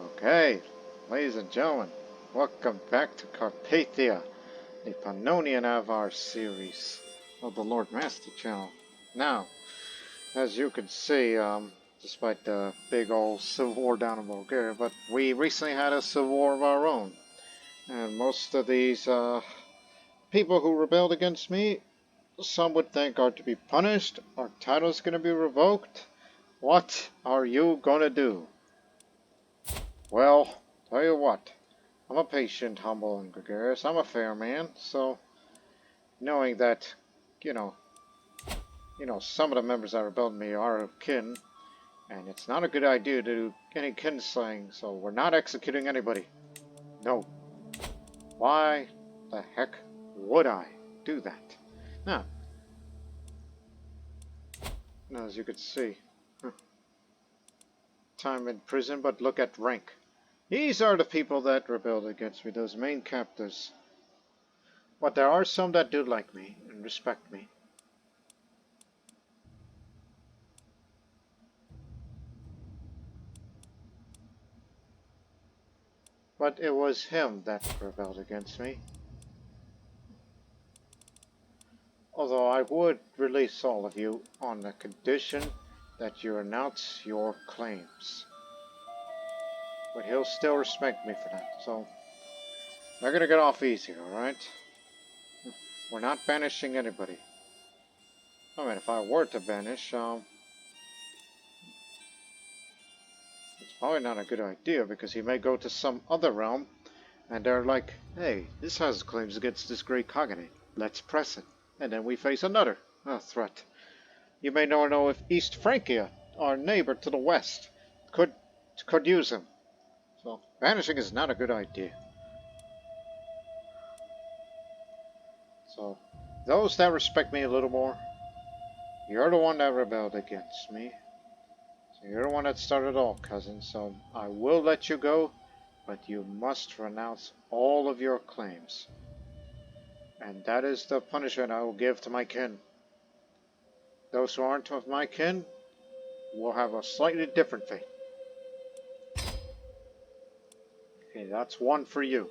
Okay, ladies and gentlemen, welcome back to Carpathia, the Pannonian Avars series of the Lord Master channel. Now, as you can see, despite the big old civil war down in Bulgaria, but we recently had a civil war of our own. And most of these people who rebelled against me, some would think are to be punished, our title's going to be revoked. What are you going to do? Well, tell you what. I'm a patient, humble, and gregarious. I'm a fair man, so knowing that, you know, some of the members that rebelled me are of kin, and it's not a good idea to do any kinslaying, so we're not executing anybody. No. Why the heck would I do that? Now, as you can see, time in prison, but look at rank. These are the people that rebelled against me, those main captors. But there are some that do like me and respect me. But it was him that rebelled against me. Although I would release all of you on the condition that you renounce your claims. But he'll still respect me for that, so they're gonna get off easy, alright? We're not banishing anybody. I mean, if I were to banish, it's probably not a good idea because he may go to some other realm and they're like, hey, this has claims against this great Khaganate. Let's press it. And then we face another threat. You may not know if East Francia, our neighbor to the west, could use him. So banishing is not a good idea. So those that respect me a little more, you're the one that rebelled against me. So you're the one that started all, cousin. So I will let you go, but you must renounce all of your claims. And that is the punishment I will give to my kin. Those who aren't of my kin will have a slightly different fate. Okay, that's one for you.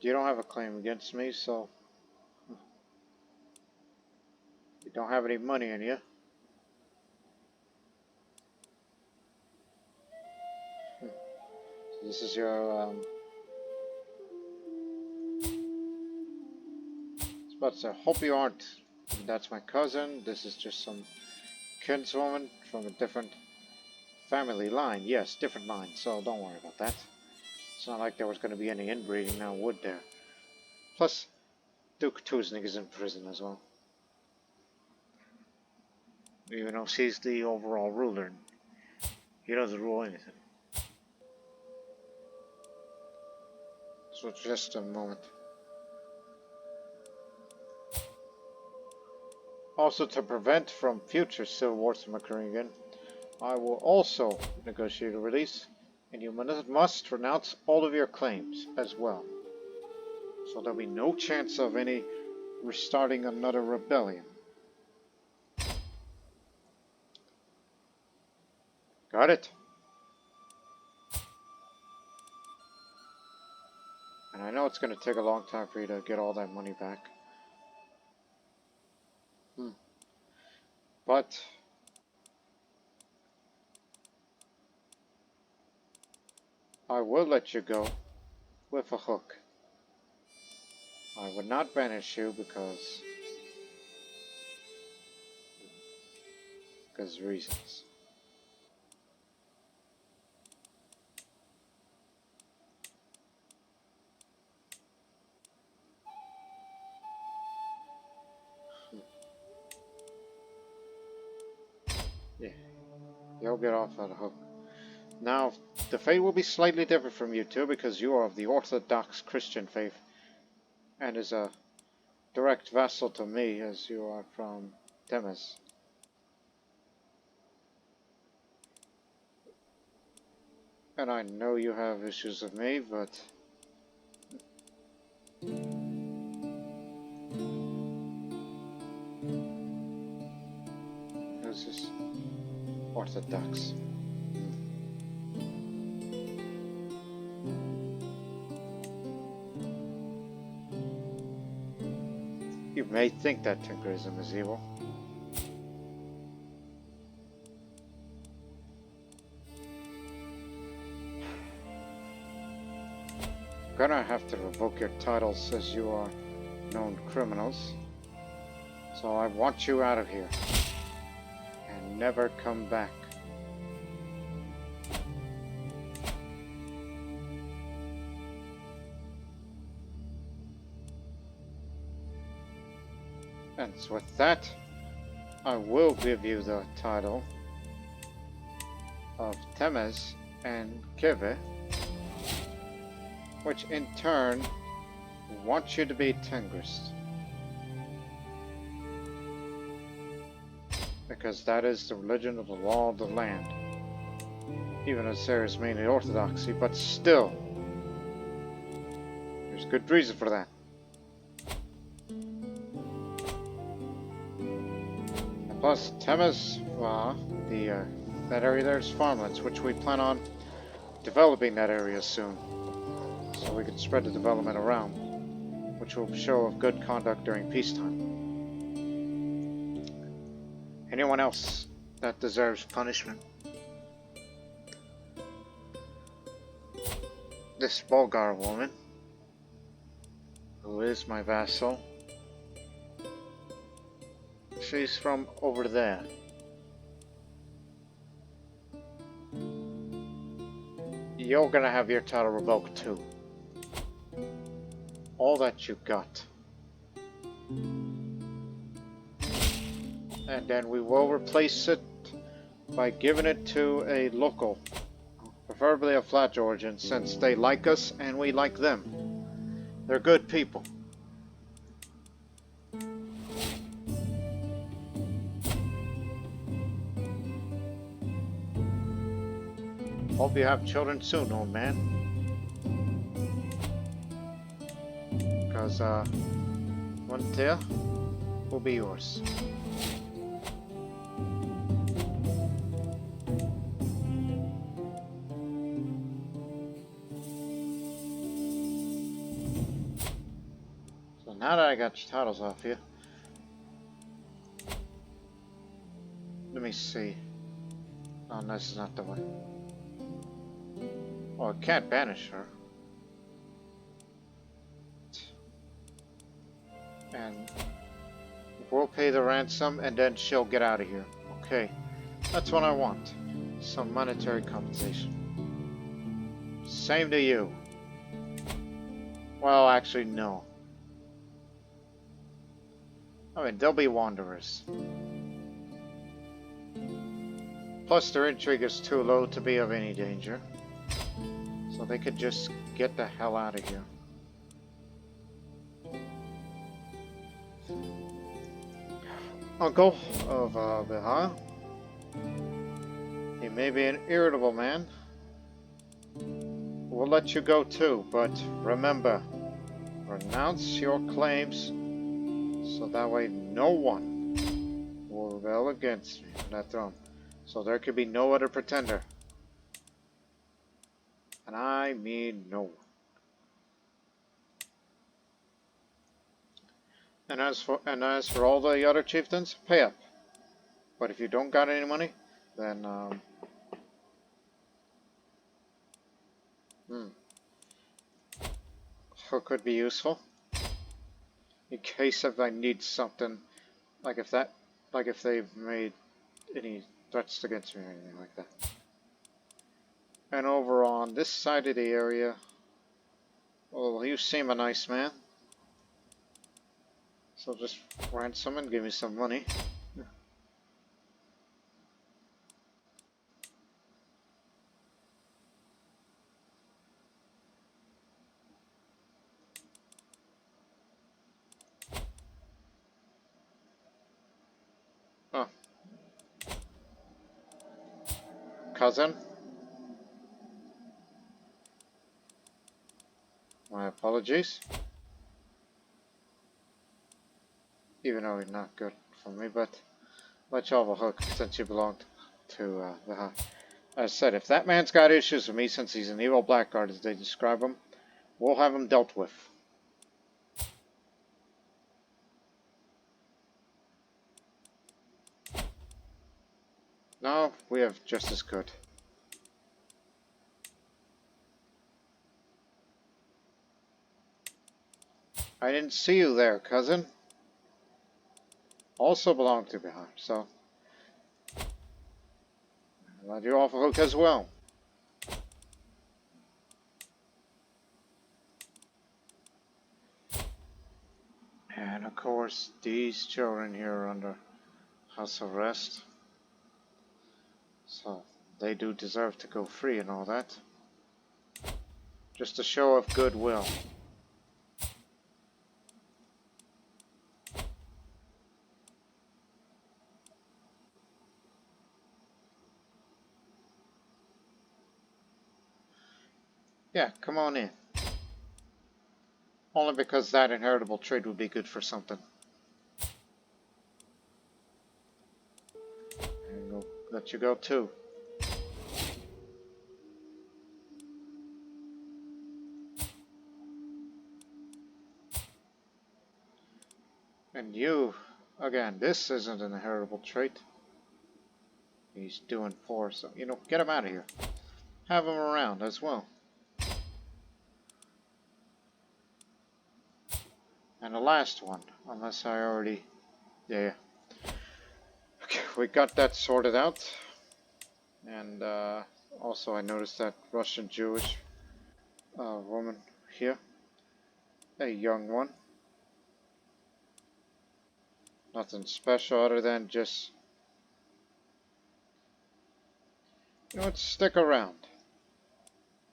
You don't have a claim against me, so you don't have any money in you. So this is your but I hope you aren't. That's my cousin. This is just some kinswoman from a different family line. Yes, different line, so don't worry about that. It's not like there was going to be any inbreeding now, would there? Plus, Duke Tuznik is in prison as well. Even though she's the overall ruler, he doesn't rule anything. So just a moment. Also, to prevent from future civil wars from occurring again, I will also negotiate a release, and you must renounce all of your claims as well. So there'll be no chance of any restarting another rebellion. Got it? And I know it's going to take a long time for you to get all that money back. But I will let you go with a hook. I would not banish you because reasons. Yeah, you'll get off at a hook. Now, the fate will be slightly different from you two because you are of the Orthodox Christian faith and is a direct vassal to me as you are from Temes. And I know you have issues with me, but who's this? Orthodox. You may think that Tinkerism is evil. I'm gonna have to revoke your titles as you are known criminals. So I want you out of here. And never come back. And with that, I will give you the title of Temes and Keve, which in turn wants you to be Tengrist. Because that is the religion of the law of the land. Even as there is mainly orthodoxy, but still, there's good reason for that. And plus, Temes, that area there is farmlands, which we plan on developing that area soon. So we can spread the development around, which will show of good conduct during peacetime. Anyone else that deserves punishment? This Bulgar woman, who is my vassal, she's from over there. You're gonna have your title revoked too. All that you got. And then we will replace it by giving it to a local, preferably of Flat origin, since they like us and we like them. They're good people. Hope you have children soon, old man. Because, one tail will be yours. So now that I got your titles off you, let me see. Oh, this is not the way. Oh, I can't banish her. And we'll pay the ransom and then she'll get out of here. Okay, that's what I want. Some monetary compensation. Same to you. Well, actually, no. I mean, they'll be wanderers. Plus, their intrigue is too low to be of any danger. So they could just get the hell out of here. Uncle of Bihar. He may be an irritable man. We'll let you go too, but remember, renounce your claims so that way no one will rebel against me on that throne. So there could be no other pretender. And I mean no one. And as for all the other chieftains, pay up. But if you don't got any money, then hook could be useful in case if I need something, like if they've made any threats against me or anything like that. And over on this side of the area, well, you seem a nice man. So just ransom and give me some money. Oh. Cousin? My apologies. Even though he's not good for me, but let y'all have a hook since you belong to the hut. As I said, if that man's got issues with me since he's an evil blackguard as they describe him, we'll have him dealt with. No, we have just as good. I didn't see you there, cousin. Also belong to Bihar, so glad you're off hook as well. And of course, these children here are under house arrest, so they do deserve to go free and all that. Just a show of goodwill. Yeah, come on in. Only because that inheritable trait would be good for something. And we'll let you go too. And you, again, this isn't an inheritable trait. He's doing poor, so, you know, get him out of here. Have him around as well. And the last one, unless I already... Yeah. Okay, we got that sorted out. And also I noticed that Russian Jewish woman here. A young one. Nothing special other than just... You know what, stick around.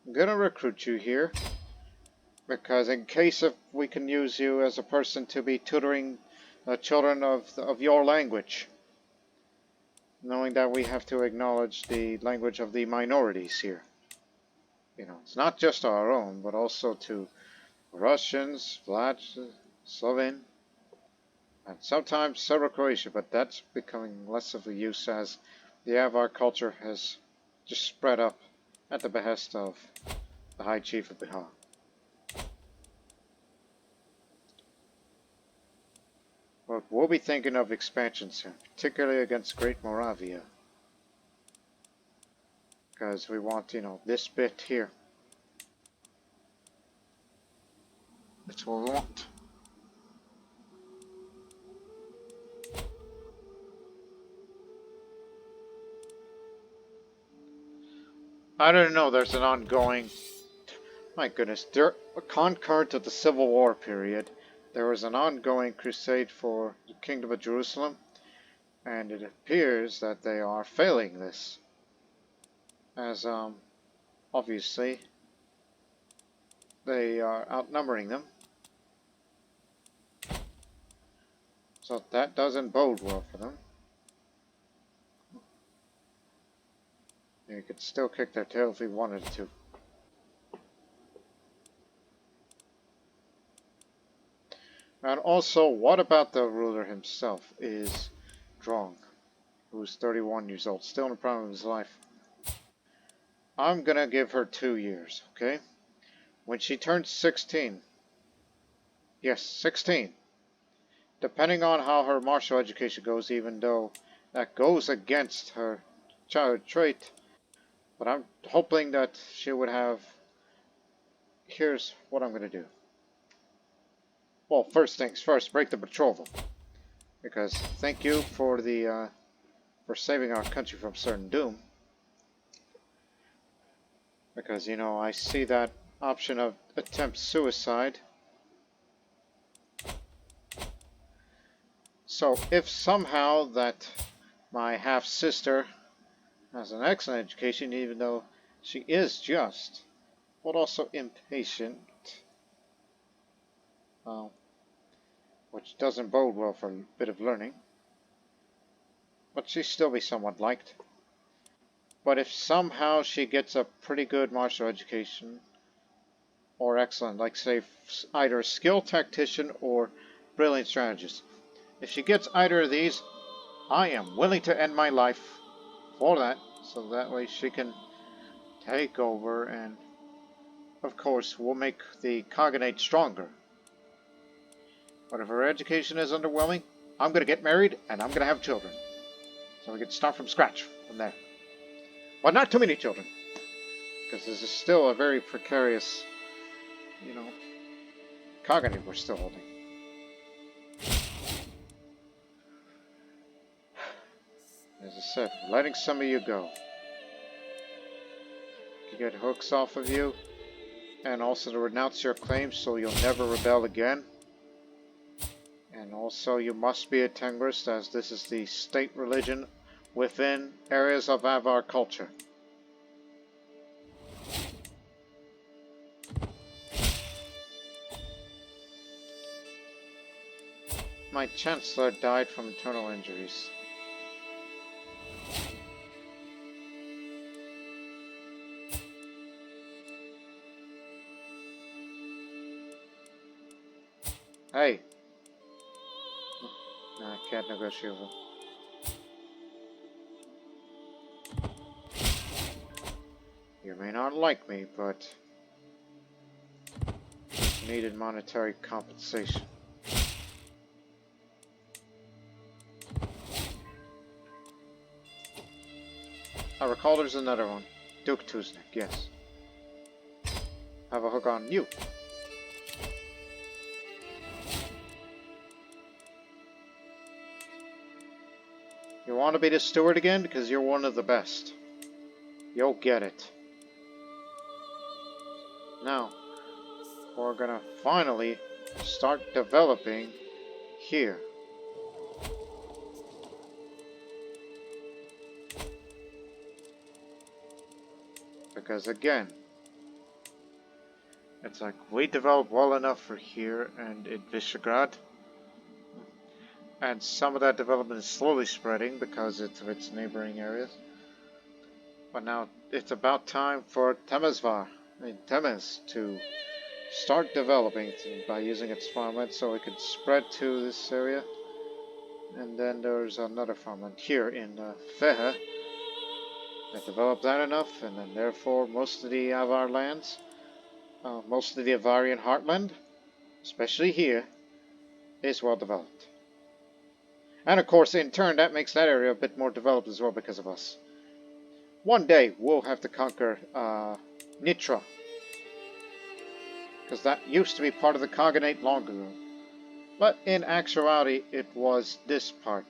I'm gonna recruit you here. Because in case of we can use you as a person to be tutoring children of your language. Knowing that we have to acknowledge the language of the minorities here. You know, it's not just our own, but also to Russians, Vlachs, Slovene, and sometimes Serbo-Croatian, but that's becoming less of a use as the Avar culture has just spread up at the behest of the High Chief of Bihar. But we'll be thinking of expansion soon, particularly against Great Moravia. Because we want, you know, this bit here. That's what we want. I don't know, there's an ongoing... My goodness, concurrent to the Civil War period, there was an ongoing crusade for the Kingdom of Jerusalem, and it appears that they are failing this. As, obviously, they are outnumbering them. So that doesn't bode well for them. You could still kick their tail if we wanted to. And also, what about the ruler himself is Drong, who's 31 years old, still in the prime of his life. I'm gonna give her 2 years, okay? When she turns 16, yes, 16, depending on how her martial education goes, even though that goes against her child trait, but I'm hoping that she would have... Here's what I'm gonna do. Well, first things first, break the betrothal. Because thank you for the for saving our country from certain doom. Because, you know, I see that option of attempt suicide. So if somehow that my half-sister has an excellent education, even though she is just, but also impatient, which doesn't bode well for a bit of learning, but she still be somewhat liked. But if somehow she gets a pretty good martial education, or excellent, like say either a skilled tactician or brilliant strategist, if she gets either of these, I am willing to end my life for that, so that way she can take over, and of course we'll make the Khaganate stronger. But if her education is underwhelming, I'm going to get married and I'm going to have children. So we can start from scratch. And there. But not too many children. Because this is still a very precarious, you know, Khaganate we're still holding. As I said, letting some of you go. To get hooks off of you. And also to renounce your claims so you'll never rebel again. And also you must be a Tengrist, as this is the state religion within areas of Avar culture. My Chancellor died from internal injuries. Hey! No, I can't negotiate with him. You may not like me, but needed monetary compensation. I recall there's another one. Duke Tuznik, yes. Have a hook on you. You want to be the steward again? Because you're one of the best. You'll get it. Now, we're gonna finally start developing here. Because again, it's like we developed well enough for here and in Visegrad. And some of that development is slowly spreading because of its neighboring areas. But now it's about time for Temesvar, Temes, to start developing by using its farmland so it could spread to this area. And then there's another farmland here in Fehe that developed that enough, and then therefore most of the Avar lands, most of the Avarian heartland, especially here, is well developed. And of course, in turn, that makes that area a bit more developed as well because of us. One day, we'll have to conquer Nitra. Because that used to be part of the Khaganate long ago. But in actuality, it was this part.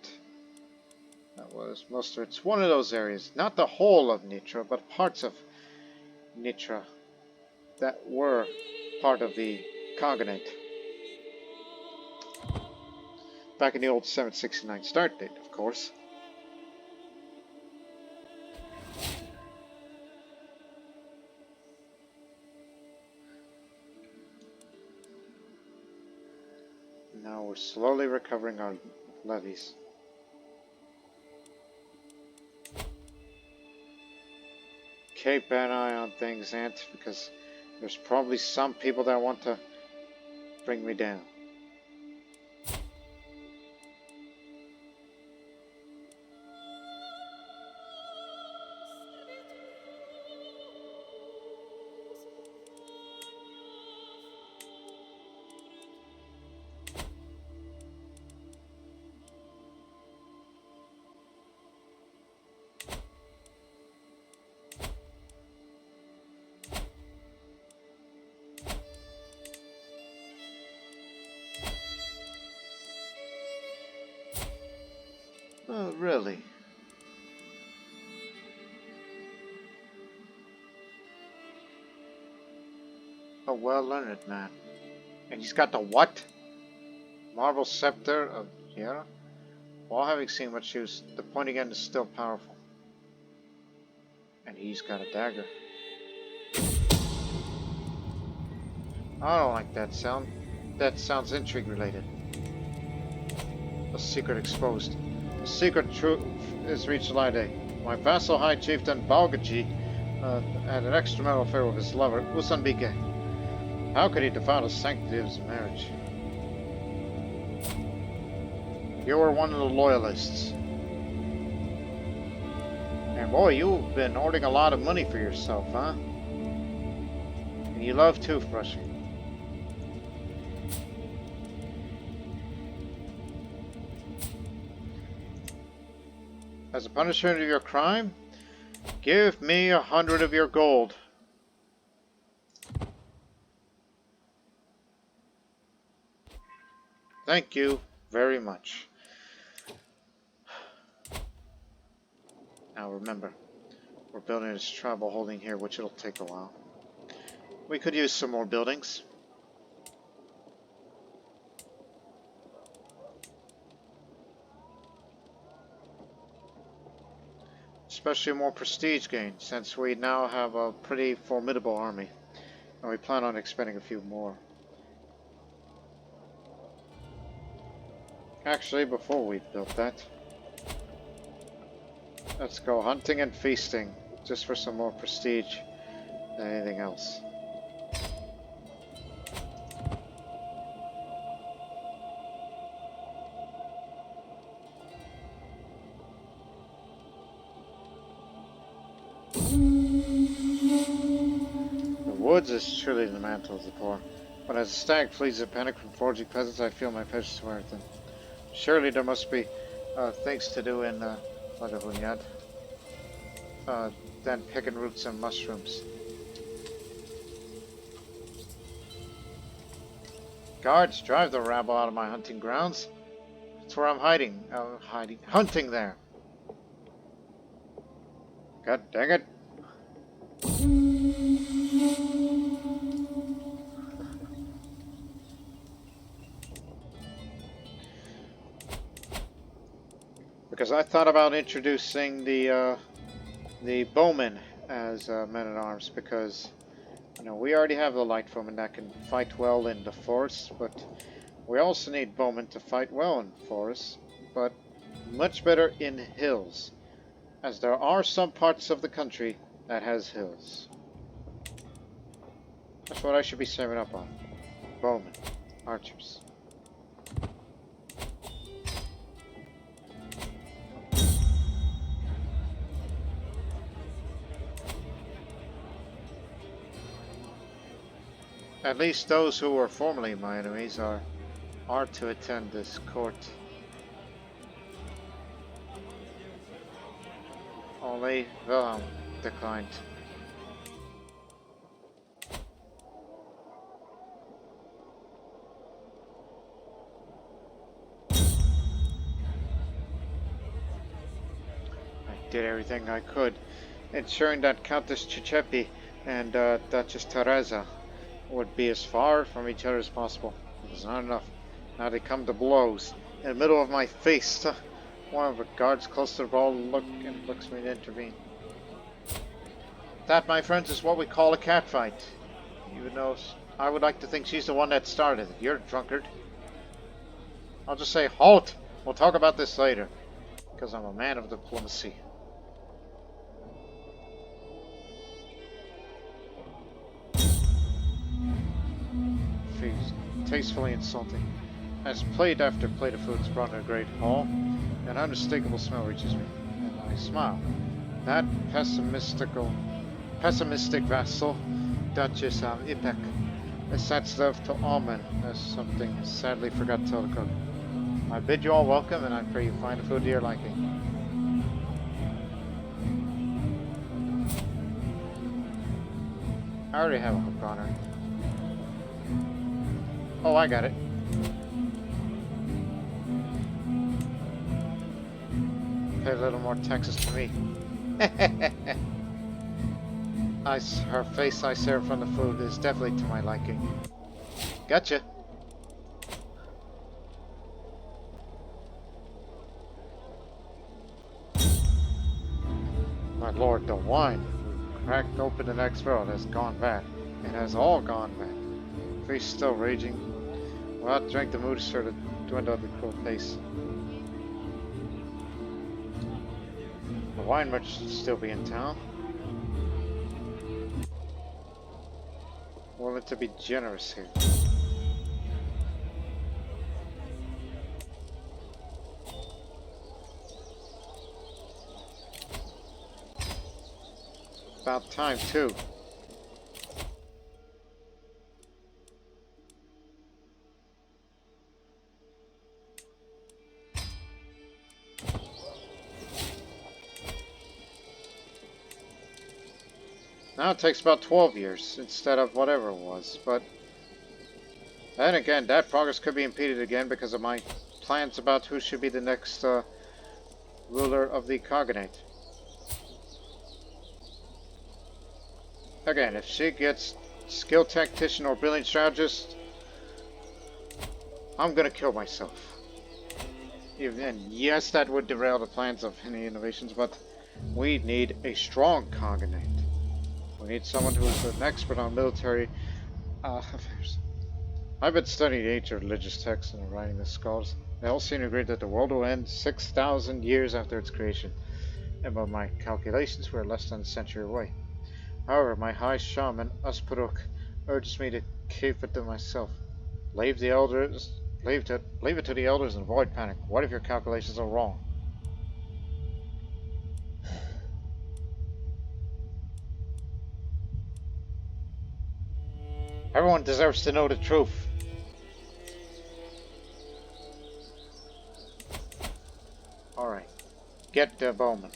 That was most of it. It's one of those areas. Not the whole of Nitra, but parts of Nitra that were part of the Khaganate. Back in the old 769 start date, of course. Now we're slowly recovering our levies. Keep an eye on things, Ant, because there's probably some people that want to bring me down. Oh, really? A well-learned man. And he's got the what? Marble Scepter of Yera? While having seen much use, the pointing end is still powerful. And he's got a dagger. I don't like that sound. That sounds intrigue related. A secret exposed. The secret truth is reached Lide. My vassal high chieftain Balgaji had an extramarital affair with his lover, Usanbike. How could he defile the sanctity of his marriage? You were one of the loyalists. And boy, you've been hoarding a lot of money for yourself, huh? And you love toothbrushing. As a punishment of your crime, give me 100 of your gold. Thank you very much. Now remember, we're building this tribal holding here, which it'll take a while. We could use some more buildings. Especially more prestige gain, since we now have a pretty formidable army. And we plan on expending a few more. Actually, before we build that, let's go hunting and feasting, just for some more prestige than anything else. Woods is truly the mantle of the poor, but as a stag flees the panic from foraging peasants, I feel my passions toward them. Surely there must be things to do in Lagahunyad than picking roots and mushrooms. Guards, drive the rabble out of my hunting grounds. That's where I'm hiding. Hunting there. God dang it. Because I thought about introducing the bowmen as men-at-arms, because you know we already have the light bowmen that can fight well in the forest, but we also need bowmen to fight well in forests, but much better in hills, as there are some parts of the country that has hills. That's what I should be saving up on. Bowmen, archers. At least those who were formerly my enemies are to attend this court. Only Wilhelm declined. I did everything I could, ensuring that Countess Giuseppe and Duchess Teresa would be as far from each other as possible. It was not enough. Now they come to blows. In the middle of my face, one of the guards close to the ball looks me to intervene. That, my friends, is what we call a catfight. Even though I would like to think she's the one that started it. You're a drunkard. I'll just say, halt! We'll talk about this later. Because I'm a man of diplomacy. Tastefully insulting. As plate after plate of food is brought in a great hall, an unmistakable smell reaches me, and I smile. That pessimistic vassal, Duchess Ipek, is sensitive to almond, as something sadly forgot to tell the cook. I bid you all welcome, and I pray you find food to your liking. I already have a hook on her. Oh, I got it. Pay a little more taxes to me. Her face I serve from the food is definitely to my liking. Gotcha. My lord, the wine. We cracked open the next barrel. It has gone bad. It has all gone bad. Feast still raging. Without drink, the mood is sure to dwindle at a cruel pace. The wine merchant should still be in town. Willing to be generous here. About time, too. Now it takes about 12 years instead of whatever it was, but then again, that progress could be impeded again because of my plans about who should be the next ruler of the Khaganate. Again, if she gets skilled tactician or brilliant strategist, I'm gonna kill myself. And yes, that would derail the plans of any innovations, but we need a strong Khaganate. We need someone who is an expert on military affairs. I've been studying ancient religious texts and writing the scrolls. They all seem to agree that the world will end 6,000 years after its creation, and by my calculations, we're less than a century away. However, my high shaman, Usparuk, urges me to keep it to myself. Leave the elders, leave it to the elders and avoid panic. What if your calculations are wrong? Everyone deserves to know the truth. Alright, get the bowmen.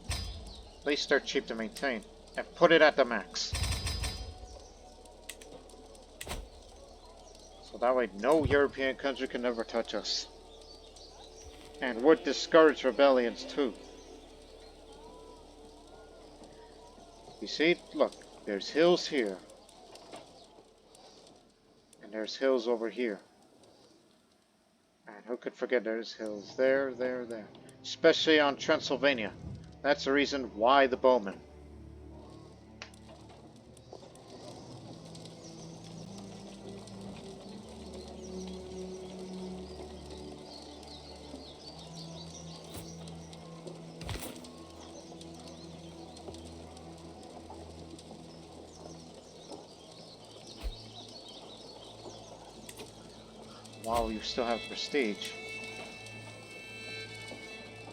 At least they're cheap to maintain. And put it at the max. So that way no European country can ever touch us. And would discourage rebellions too. You see, look, there's hills here. And there's hills over here. And who could forget there's hills there, there, there. Especially on Transylvania. That's the reason why the bowmen. While you still have prestige,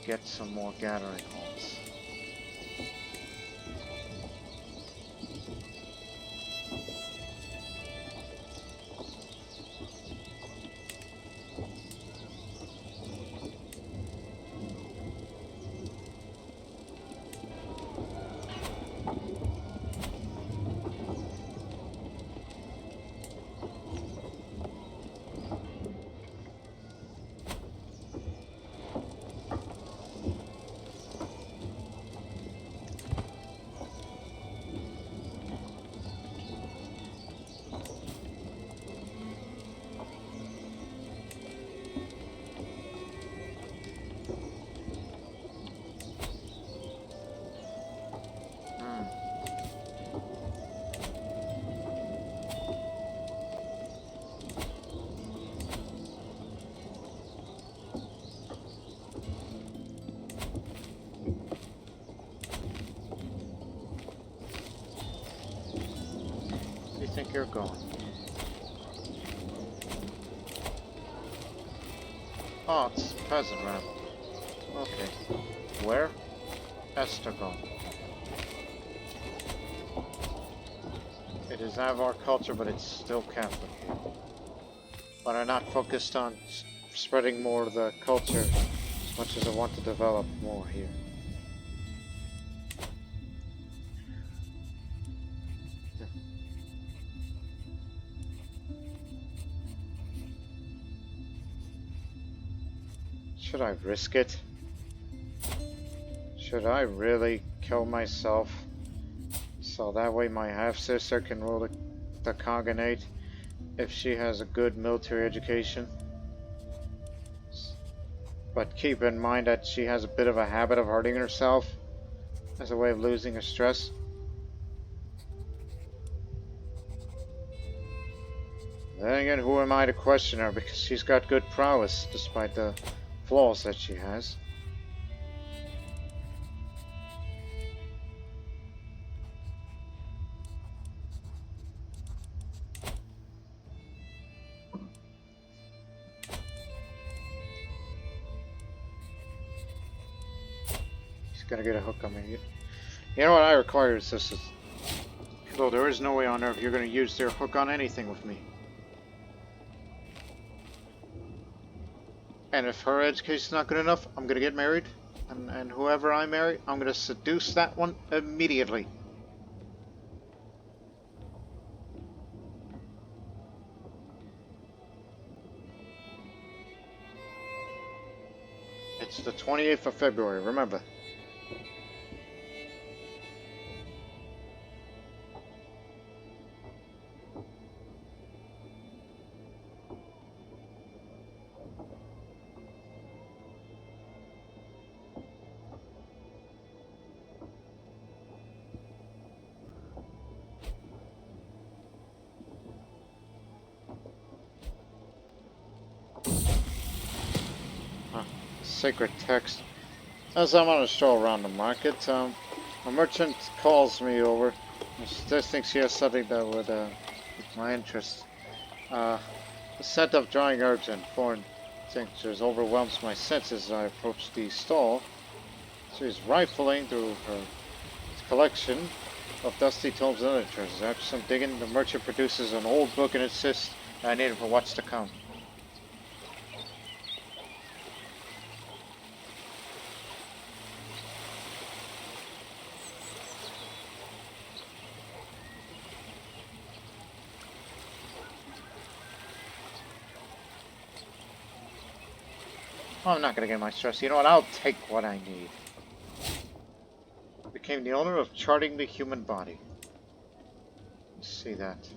get some more gathering halls. Think you're going? Oh, it's peasant rabble. Okay. Where? Estragon. It is Avar culture, but it's still Catholic here. But I'm not focused on spreading more of the culture as much as I want to develop more here. Should I risk it? Should I really kill myself so that way my half-sister can rule the Khaganate if she has a good military education? But keep in mind that she has a bit of a habit of hurting herself as a way of losing her stress. Then again, who am I to question her, because she's got good prowess despite the flaws that she has. She's gonna get a hook on me. You know what I require is this. Though there is no way on earth you're gonna use their hook on anything with me. And if her education's not good enough, I'm gonna get married. And whoever I marry, I'm gonna seduce that one immediately. It's the 28th of February, remember. Sacred text. As I'm on a stroll around the market, a merchant calls me over. She thinks she has something that would pique my interest. The scent of drying herbs and foreign tinctures overwhelms my senses as I approach the stall. She's rifling through her collection of dusty tomes and literatures. After some digging, the merchant produces an old book and insists that I need it for what's to come. Oh, I'm not gonna get my stress. You know what? I'll take what I need. Became the owner of charting the human body. Let's see that.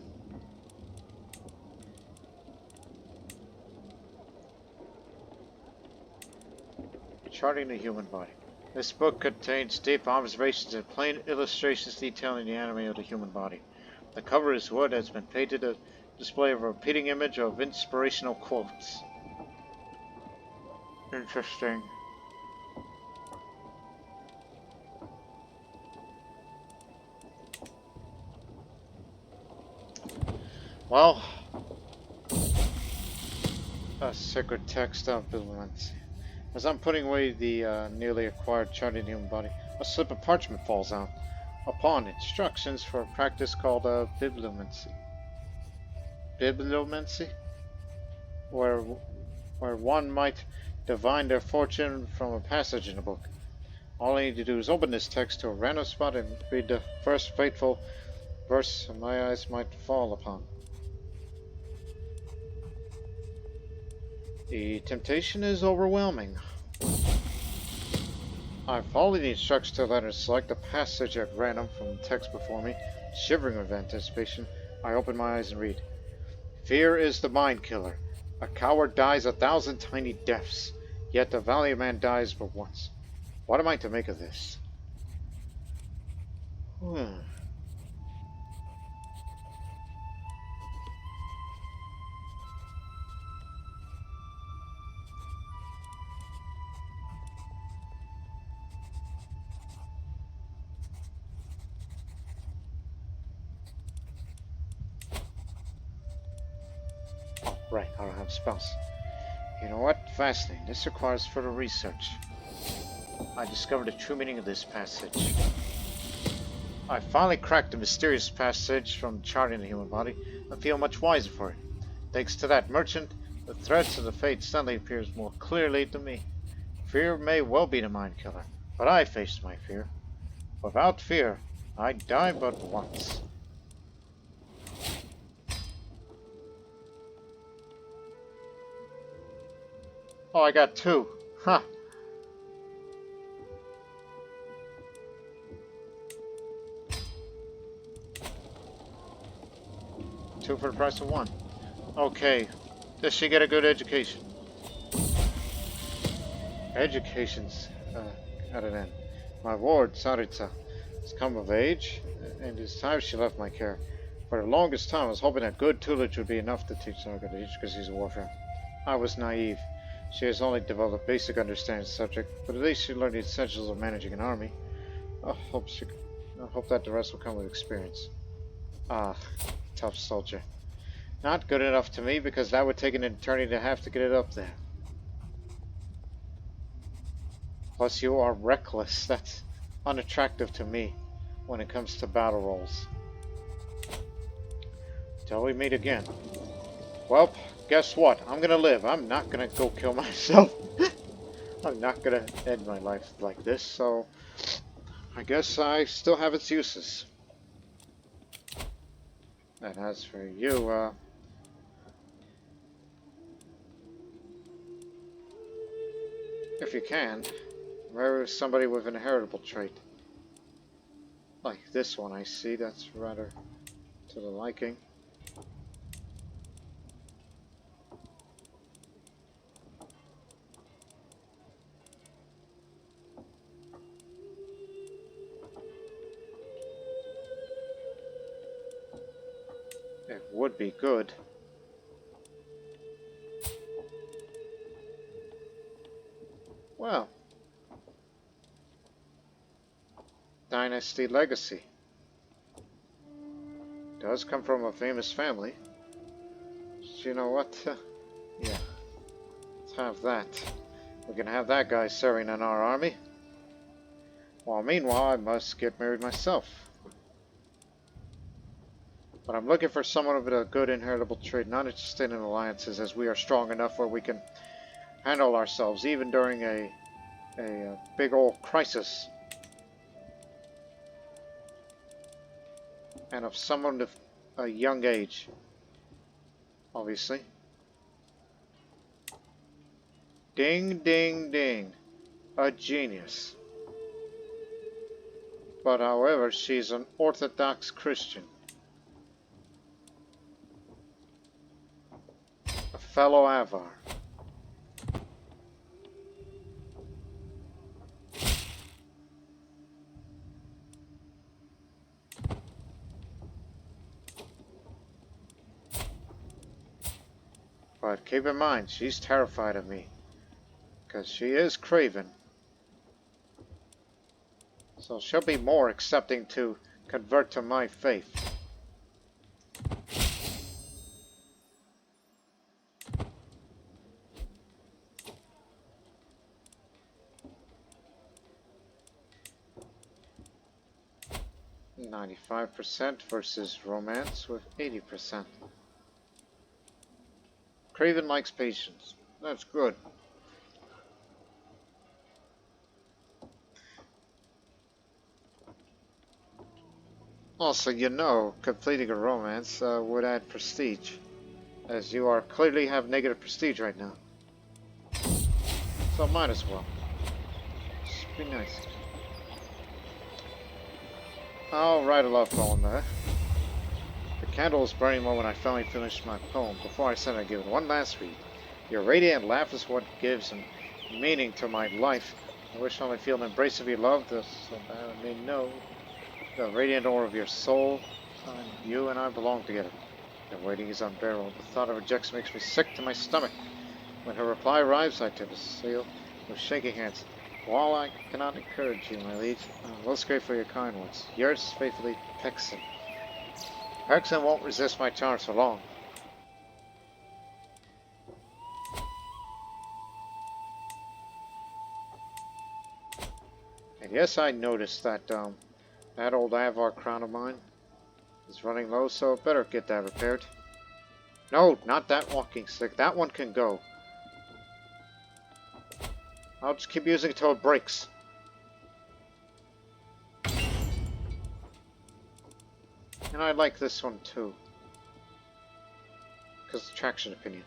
Charting the human body. This book contains deep observations and plain illustrations detailing the anatomy of the human body. The cover is wood, has been painted a display of a repeating image of inspirational quotes. Interesting. Well, a sacred text of Bilumancy. As I'm putting away the newly acquired charted human body, a slip of parchment falls out. Upon instructions for a practice called bibliomancy. Bibliomancy? Where one might divine their fortune from a passage in a book. All I need to do is open this text to a random spot and read the first fateful verse my eyes might fall upon. The temptation is overwhelming. I follow the instructions to the letter and select a passage at random from the text before me. Shivering with anticipation, I open my eyes and read. Fear is the mind killer. A coward dies 1,000 tiny deaths, yet the valiant man dies but once. What am I to make of this? Oh, right, I don't have spells. You know what? Fascinating. This requires further research. I discovered the true meaning of this passage. I finally cracked the mysterious passage from charting the human body and feel much wiser for it. Thanks to that merchant, the threats of the fate suddenly appears more clearly to me. Fear may well be the mind killer, but I face my fear. Without fear, I die but once. Oh, I got 2. Huh. Two for the price of 1. Okay. Does she get a good education? Education's at an end. My ward, Saritsa, has come of age, and it's time she left my care. For the longest time, I was hoping that good tutelage would be enough to teach Saga the intricacies of warfare. I was naive. She has only developed basic understanding of the subject, but at least she learned the essentials of managing an army. I hope that the rest will come with experience. Ah, tough soldier. Not good enough to me, because that would take an eternity to have to get it up there. Plus, you are reckless. That's unattractive to me when it comes to battle roles. Till we meet again. Well, guess what? I'm gonna live. I'm not gonna go kill myself. I'm not gonna end my life like this, so I guess I still have its uses. And as for you, If you can, marry somebody with an inheritable trait. Like this one I see, that's rather to the liking. It would be good. Well, dynasty legacy. Does come from a famous family. But you know what? Yeah, let's have that. We can have that guy serving in our army. While meanwhile, I must get married myself. But I'm looking for someone with a good inheritable trait, not interested in alliances, as we are strong enough where we can handle ourselves, even during a big old crisis. And of someone of a young age, obviously. Ding, ding, ding. A genius. But however, she's an Orthodox Christian. A fellow Avar. But keep in mind, she's terrified of me. Because she is craven. So she'll be more accepting to convert to my faith. %95 versus romance with 80%. Craven likes patience. That's good. Also, you know, completing a romance would add prestige, as you are clearly have negative prestige right now. So might as well. Just be nice. I'll write a love poem there. The candle was burning when I finally finished my poem. Before I sent it, I give it one last read. Your radiant laugh is what gives meaning to my life. I wish I only feel an embrace of your love, so that I may know the radiant aura of your soul. You and I belong together. The waiting is unbearable. The thought of rejection makes me sick to my stomach. When her reply arrives, I tip a seal with shaking hands. While I cannot encourage you, my liege, I'm most grateful for your kind words. Yours faithfully, Pexon. Pexon won't resist my charms for long. And yes, I noticed that that old Avar crown of mine is running low, so better get that repaired. No, not that walking stick. That one can go. I'll just keep using it till it breaks. And I like this one too. Because of traction opinion.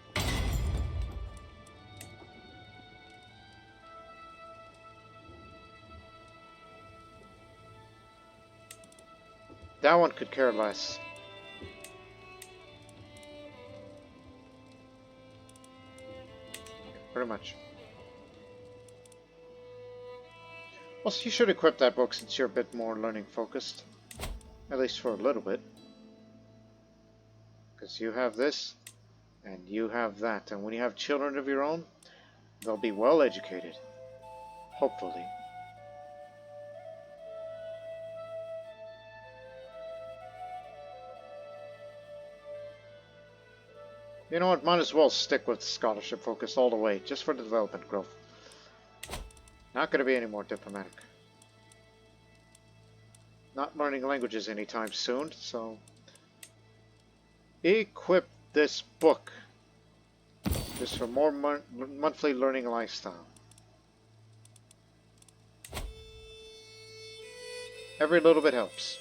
That one could care less. Pretty much. Well, so you should equip that book since you're a bit more learning focused. At least for a little bit. Because you have this, and you have that. And when you have children of your own, they'll be well educated. Hopefully. You know what, might as well stick with scholarship focus all the way, just for the development growth. Not going to be any more diplomatic. Not learning languages anytime soon, so... Equip this book. Just for more monthly learning lifestyle. Every little bit helps.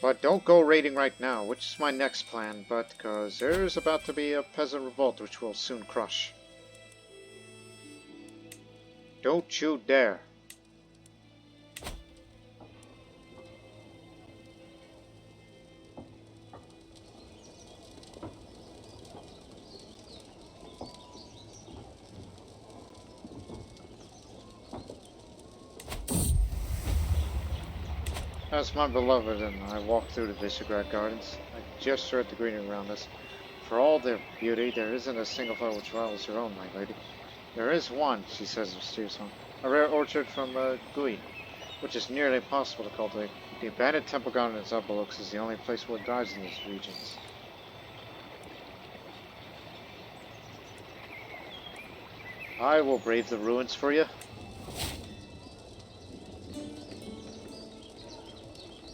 But don't go raiding right now, which is my next plan, but because there's about to be a peasant revolt which will soon crush. Don't you dare. As my beloved and I walk through the Visegrad Gardens, I gesture at the greenery around us. For all their beauty, there isn't a single flower which rivals your own, my lady. There is one, she says with mysterious tone, a rare orchard from Gui, which is nearly impossible to cultivate. The abandoned temple garden in its overlooks is the only place where it dies in these regions. I will brave the ruins for you.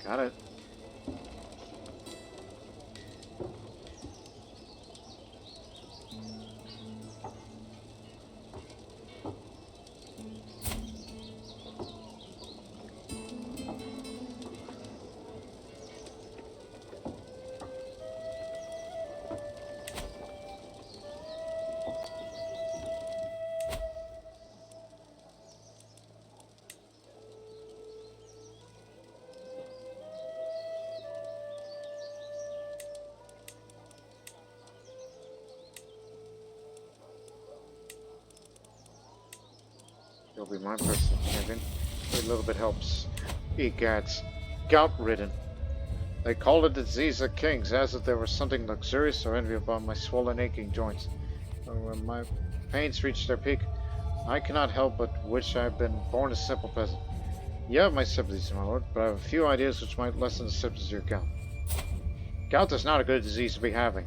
Got it. You'll be my personal champion. Every little bit helps. Egads. Gout-ridden. They call it the disease of kings, as if there was something luxurious or enviable about my swollen, aching joints. When my pains reach their peak, I cannot help but wish I had been born a simple peasant. You have my sympathies, my lord, but I have a few ideas which might lessen the symptoms of your gout. Gout is not a good disease to be having.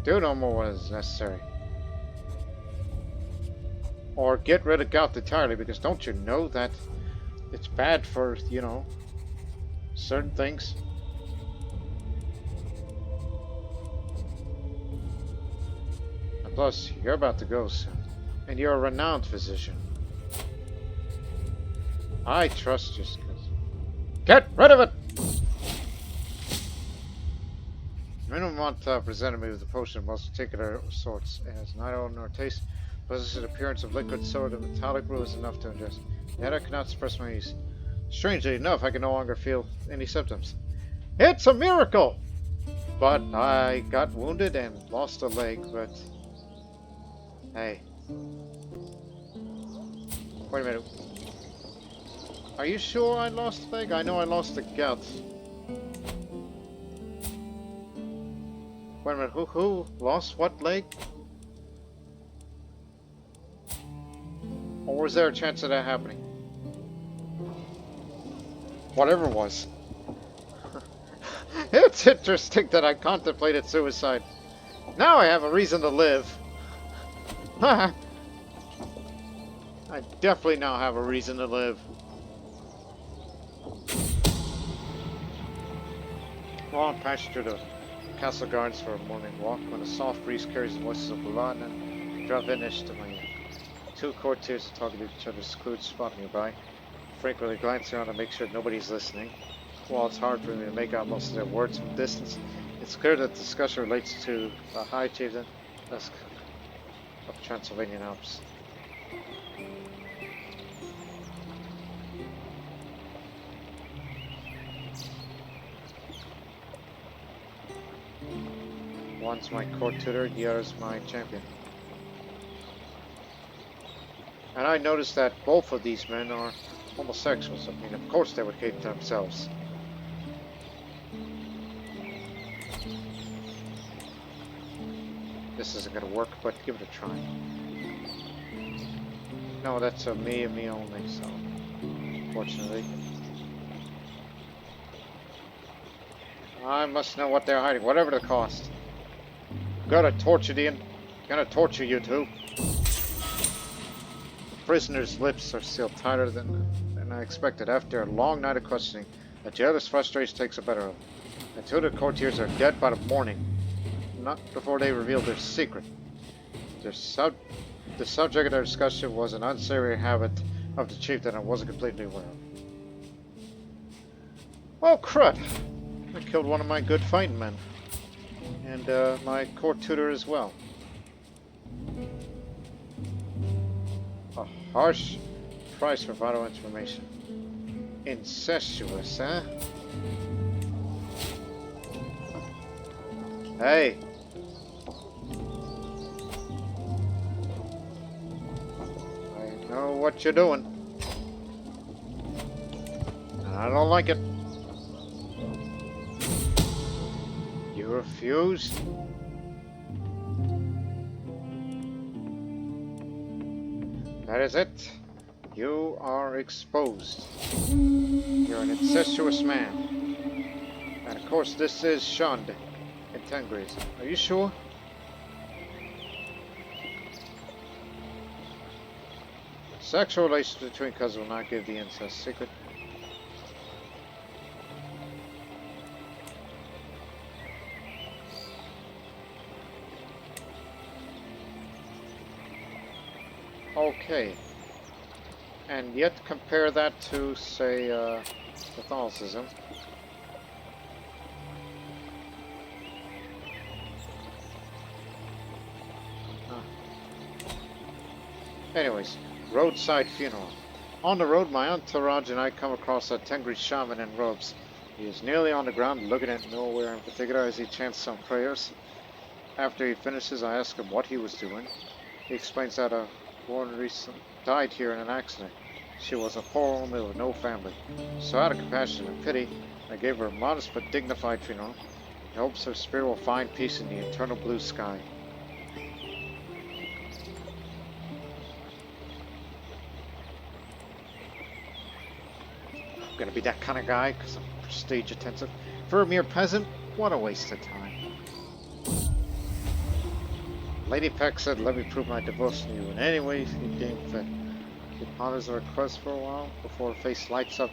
Do no more what is necessary. Or get rid of gout entirely, because don't you know that it's bad for, you know, certain things? And plus, you're about to go soon, and you're a renowned physician. I trust your skills. Get rid of it! Minamont presented me with a potion of most particular sorts. It has neither odor nor taste, possesses an appearance of liquid soda, metallic brew is enough to ingest. Yet I cannot suppress my ease. Strangely enough, I can no longer feel any symptoms. It's a miracle! But I got wounded and lost a leg, but... Hey. Wait a minute. Are you sure I lost a leg? I know I lost the gout. Wait a minute, who lost what leg? Or was there a chance of that happening? Whatever it was. It's interesting that I contemplated suicide. Now I have a reason to live. I definitely now have a reason to live. Well, I'm passing through the castle gardens for a morning walk when a soft breeze carries the voices of Bulan and Dravinish to my ear. Two courtiers are talking to each other's secluded spot nearby, frequently glancing around to make sure nobody's listening. While it's hard for me to make out most of their words from distance, it's clear that the discussion relates to the High Chieftain of Transylvanian Alps. One's my court tutor, the other's my champion. And I noticed that both of these men are homosexuals. I mean, of course they would keep to themselves. This isn't gonna work, but give it a try. No, that's a me and me only, so... Fortunately. I must know what they're hiding, whatever the cost. Gonna torture Ian. Gonna torture you too. The prisoner's lips are sealed tighter than I expected. After a long night of questioning, the jailer's frustration takes a better of. And two of the courtiers are dead by the morning. Not before they revealed their secret. The subject of their discussion was an unsavory habit of the chieftain I wasn't completely aware of. Oh, crud! I killed one of my good fighting men. And my court tutor as well. A harsh price for vital information. Incestuous, huh? Hey! I know what you're doing. And I don't like it. You refused? That is it. You are exposed. You're an incestuous man. And of course this is shunned in Tengris. Are you sure? Sexual relations between cousins will not give the incest secret. Okay. And yet compare that to, say, Catholicism. Anyways, roadside funeral. On the road, my entourage and I come across a Tengri shaman in robes. He is nearly on the ground, looking at nowhere in particular as he chants some prayers. After he finishes, I ask him what he was doing. He explains that a woman recently died here in an accident. She was a poor woman with no family. So out of compassion and pity, I gave her a modest but dignified funeral, in hopes her spirit will find peace in the eternal blue sky. I'm gonna be that kind of guy because I'm prestige intensive. For a mere peasant, what a waste of time. Lady Peck said, let me prove my devotion to you in any way you deem fit. She ponders the request for a while before her face lights up.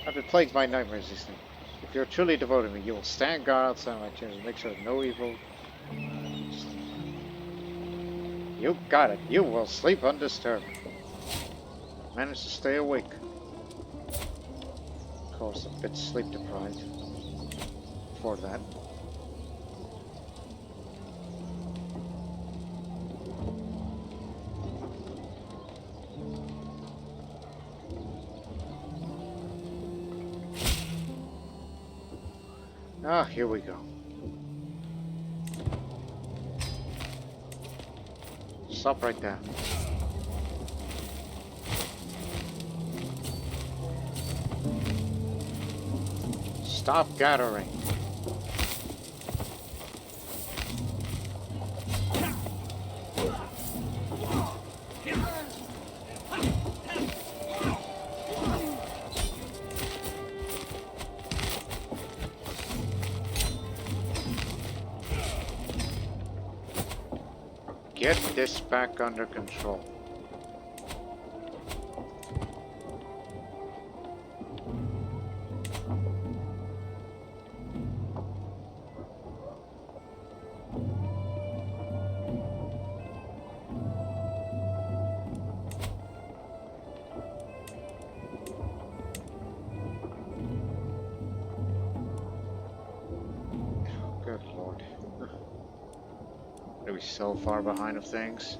I've been plagued by nightmares these things. If you're truly devoted to me, you will stand guard outside my chambers and make sure no evil. You got it. You will sleep undisturbed. Manage to stay awake. Of course, a bit sleep deprived. For that. Ah, here we go. Stop right there. Stop gathering. Get this back under control. Good Lord. Are we so far behind of things?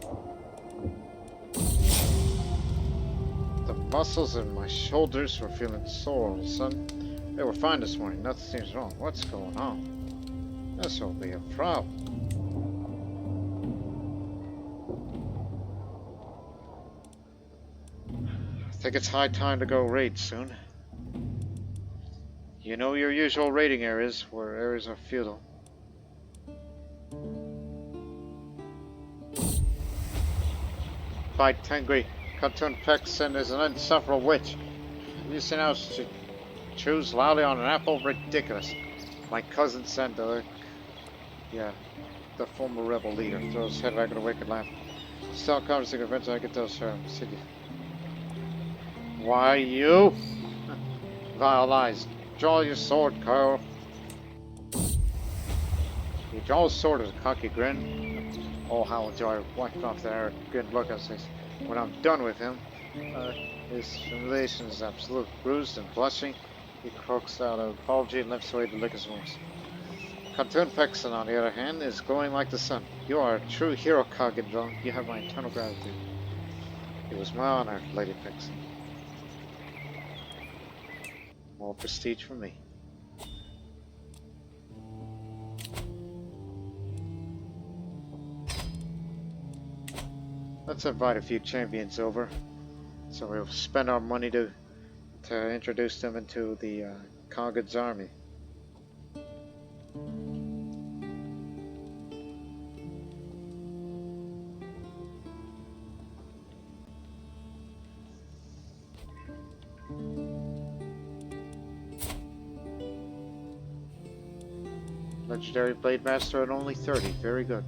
The muscles in my shoulders were feeling sore all of a sudden. They were fine this morning. Nothing seems wrong. What's going on? This will be a problem. I think it's high time to go raid soon. You know your usual raiding areas, where areas are feudal. By Tengri, Khatun Pekson is an insufferable witch. You see now she chews loudly on an apple? Ridiculous. My cousin Sandalik, yeah, the former rebel leader, throws his head back in a wicked laugh. Still conversing eventually I get those City. Why you? Vile eyes. Draw your sword, Carl. He draws his sword with a cocky grin. Oh, how enjoy wiping off that arrogant look on his face. When I'm done with him, his humiliation is absolute. Bruised and blushing, He croaks out an apology and lifts away to lick his wounds. Khatun Pexon, on the other hand, is glowing like the sun. You are a true hero, Khagan Drong. You have my eternal gratitude. It was my honor, Lady Pexon. More prestige for me. Let's invite a few champions over. So we'll spend our money to introduce them into the Khagan's army. Legendary Blade Master at only 30. Very good.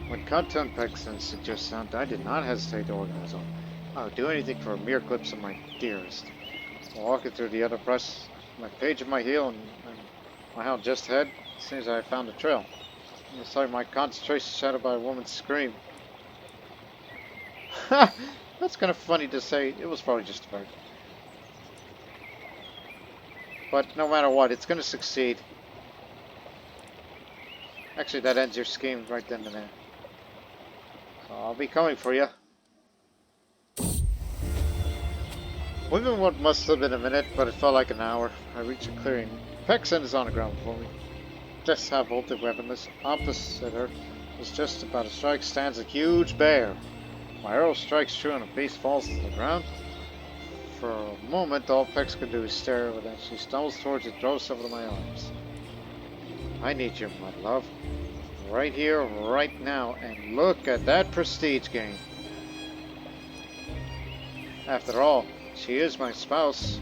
When Khatun Pexon suggests sound, I did not hesitate to organize one. I would do anything for a mere glimpse of my dearest. Walking through the other press, my page at my heel and my hound just ahead, it seems I found a trail. It's like my concentration shattered by a woman's scream. Ha! That's kind of funny to say. It was probably just a bird. But no matter what, it's going to succeed. Actually, that ends your scheme right then and there. So I'll be coming for you. Within what must have been a minute, but it felt like an hour, I reached a clearing. Pexon is on the ground before me. Just half bolted weaponless. Opposite her, was just about to strike, stands a huge bear. My arrow strikes true and the beast falls to the ground. For a moment, all Pex could do is stare, but as she stumbles towards it, throws over to my arms. I need you, my love. Right here, right now, and look at that prestige gain. After all, she is my spouse.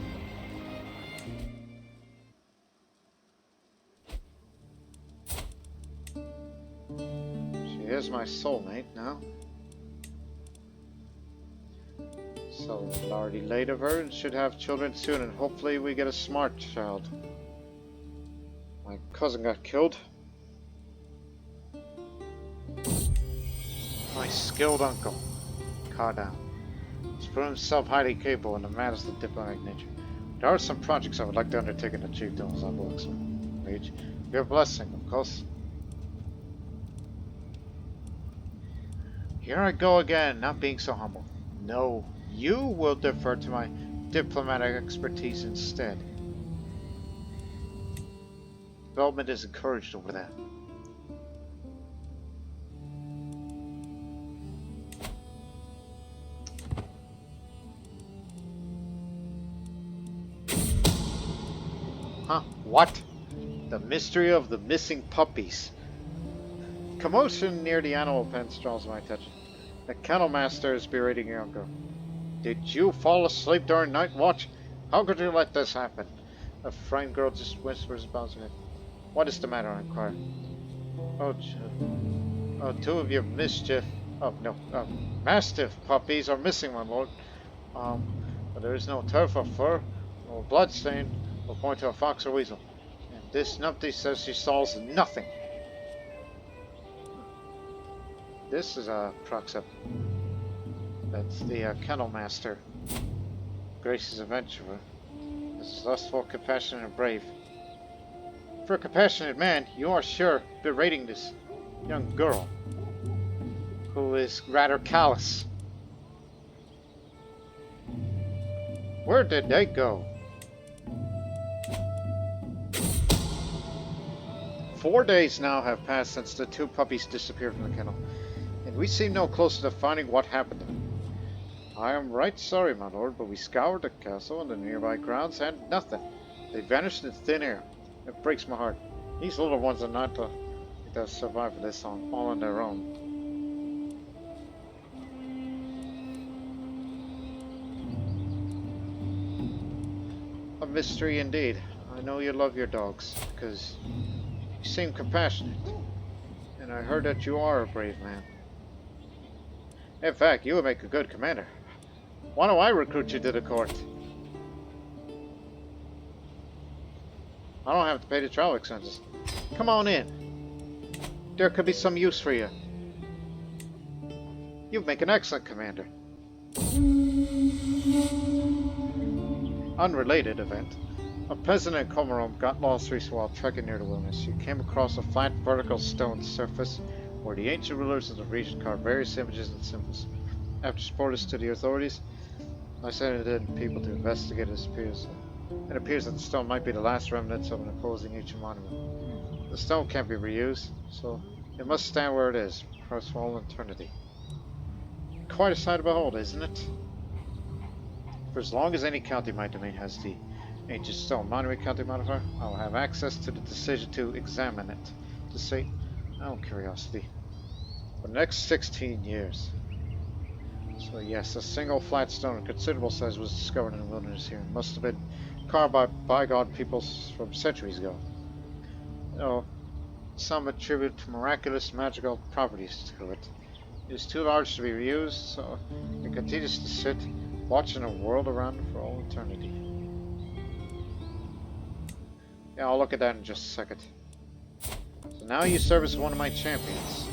She is my soulmate now. So, Lardy laid of her and should have children soon, and hopefully we get a smart child. My cousin got killed. My skilled uncle, Khagan, has proven himself highly capable and the maddest of diplomatic nature. There are some projects I would like to undertake and achieve those on Blacksmith. Mage, your blessing, of course. Here I go again, not being so humble. No, you will defer to my diplomatic expertise instead. Development is encouraged over there. Huh? What? The mystery of the missing puppies. Commotion near the animal pens draws my attention. The kennel master is berating your uncle. Did you fall asleep during night watch? How could you let this happen? A frightened girl just whispers about her head. What is the matter? I inquire. Oh, two of your mastiff puppies are missing, my lord. But there is no turf or fur, or blood stain, or point to a fox or weasel. And this numpty says she saw nothing. This is a Proxip. That's the kennel master. Gracious adventurer. This is lustful, compassionate, and brave. For a compassionate man, you are sure berating this young girl, who is rather callous. Where did they go? 4 days now have passed since the two puppies disappeared from the kennel, and we seem no closer to finding what happened to them. I am right sorry, my lord, but we scoured the castle and the nearby grounds and nothing. They vanished in thin air. It breaks my heart. These little ones are not to survive this all on their own. A mystery indeed. I know you love your dogs, because you seem compassionate. And I heard that you are a brave man. In fact, you would make a good commander. Why don't I recruit you to the court? I don't have to pay the travel expenses. Come on in. There could be some use for you. You'd make an excellent commander. Unrelated event. A peasant in Comorom got lost recently while trekking near the wilderness. He came across a flat vertical stone surface where the ancient rulers of the region carved various images and symbols. After reporting this to the authorities, I sent in people to investigate. It appears that the stone might be the last remnants of an imposing ancient monument. The stone can't be reused, so it must stand where it is, perhaps for all eternity. Quite a sight to behold, isn't it? For as long as any county in my domain has the ancient stone monument county modifier, I will have access to the decision to examine it, to say, out of curiosity, for the next 16 years. So yes, a single flat stone of considerable size was discovered in the wilderness here. It must have been carved by bygone peoples from centuries ago. Some attribute to miraculous magical properties to it. It is too large to be reused, so it continues to sit, watching the world around it for all eternity. Yeah, I'll look at that in just a second. So now you serve as one of my champions.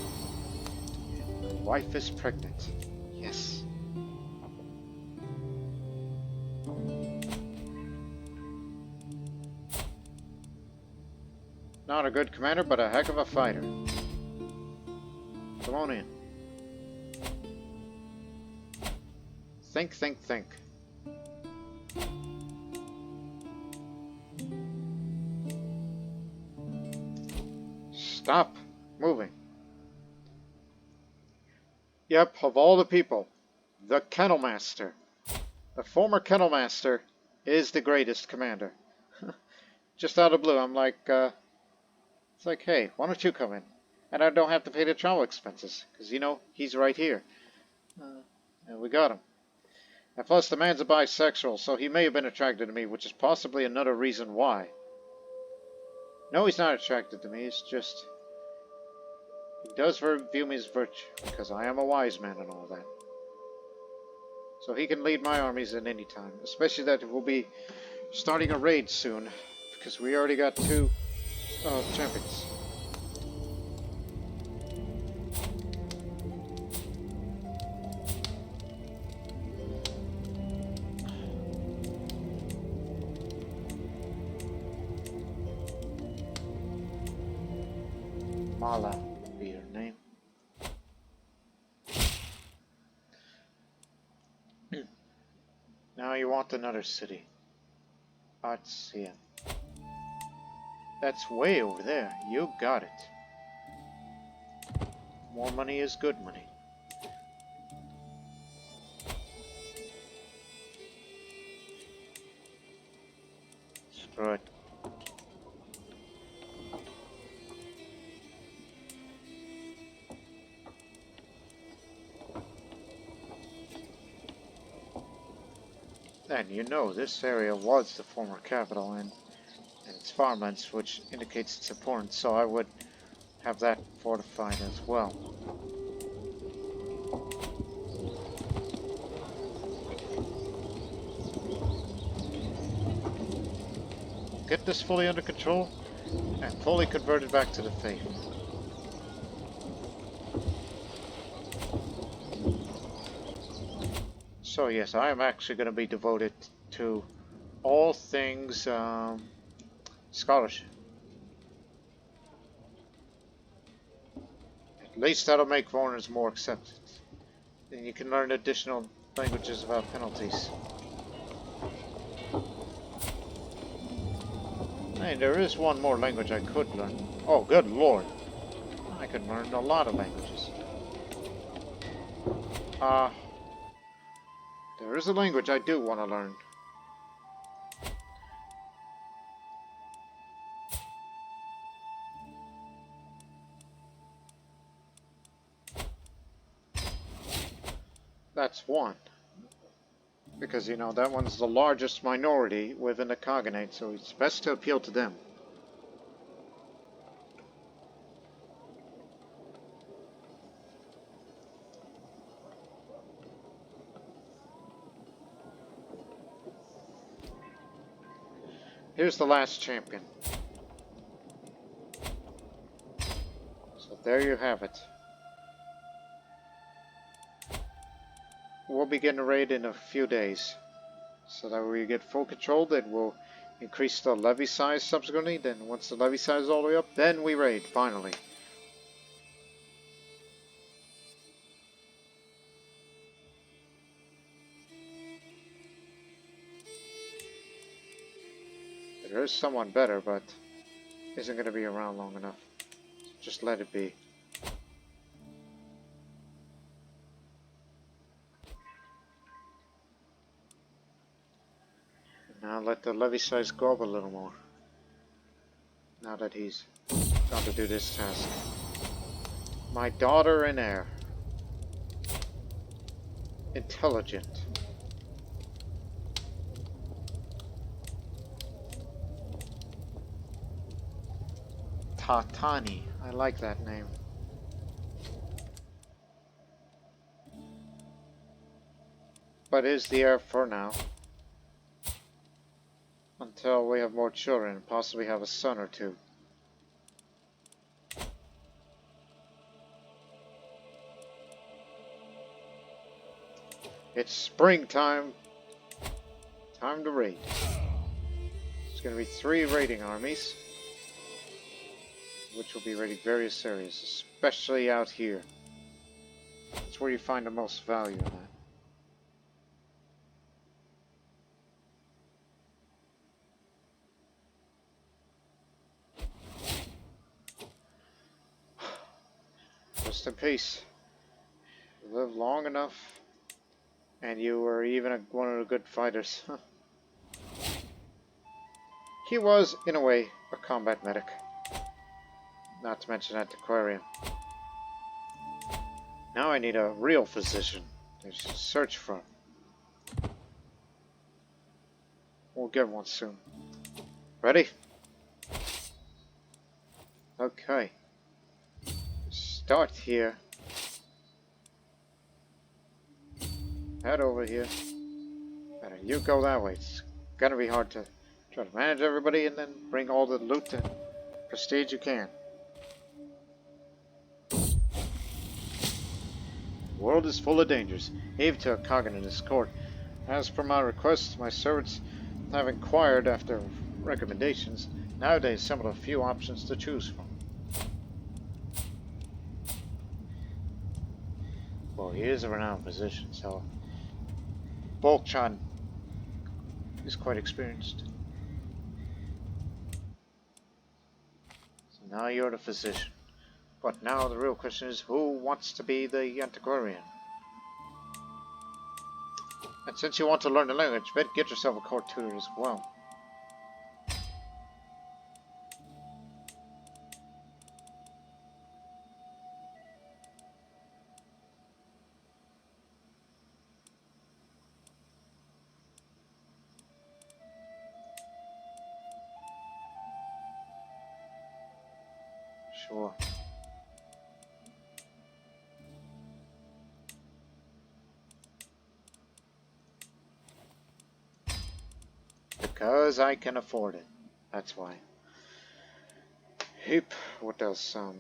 My wife is pregnant. Yes. Not a good commander, but a heck of a fighter. Come on in. Think, think, think. Stop moving. Yep, of all the people, the Kennel Master. The former Kennel Master is the greatest commander. Just out of the blue, I'm like, it's like, hey, why don't you come in? And I don't have to pay the travel expenses, because, you know, he's right here. And we got him. And plus, the man's a bisexual, so he may have been attracted to me, which is possibly another reason why. No, he's not attracted to me, it's just... he does view me as virtue, because I am a wise man and all that. So he can lead my armies at any time, especially that we'll be starting a raid soon, because we already got 2 champions. Mala would be her name. Now you want another city. Artsian. That's way over there. You got it. More money is good money. Screw it. And you know, this area was the former capital and its farmlands, which indicates its importance, so I would have that fortified as well. Get this fully under control and fully converted back to the faith. So yes, I am actually going to be devoted to all things scholarship. At least that'll make foreigners more accepted. Then you can learn additional languages without penalties. Hey, there is one more language I could learn. Oh, good lord. I could learn a lot of languages. There is a language I do want to learn. That's one. Because, you know, that one's the largest minority within the Khaganate, so it's best to appeal to them. Here's the last champion. there you have it. We'll begin the raid in a few days. So that we get full control, then we'll increase the levy size subsequently. Then once the levy size is all the way up, then we raid, finally. There is someone better, but isn't going to be around long enough. Just let it be. Now let the levy size go up a little more. Now that he's gone to do this task. My daughter and heir. Intelligent. Tatani. I like that name. But is the heir for now. Until we have more children and possibly have a son or two. It's springtime. Time to raid. There's going to be 3 raiding armies. Which will be raiding various areas, especially out here. That's where you find the most value in that. Rest in peace. You lived long enough, and you were even one of the good fighters. He was, in a way, a combat medic. Not to mention antiquarian. Now I need a real physician to search for. We'll get one soon. Ready? Okay. Start here. Head over here. Better you go that way. It's gonna be hard to try to manage everybody and then bring all the loot and prestige you can. The world is full of dangers, even to a Khagan in his court. As per my request, my servants have inquired after recommendations. Nowadays, some of the few options to choose from. Well, he is a renowned physician, so Bolchan is quite experienced. So now you're the physician. But now the real question is, who wants to be the antiquarian? And since you want to learn the language, better get yourself a court tutor as well. Sure. Because I can afford it. That's why. Heap. What else? Oh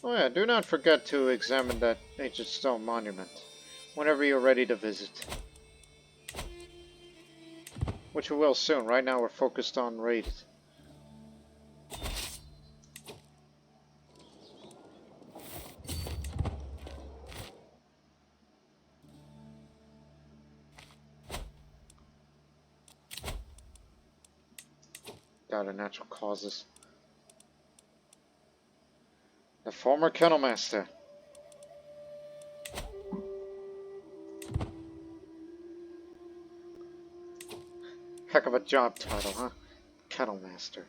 yeah, do not forget to examine that ancient stone monument whenever you're ready to visit. Which we will soon. Right now we're focused on raid. Out of natural causes. The former kennel master. Heck of a job title, huh? Kennel master.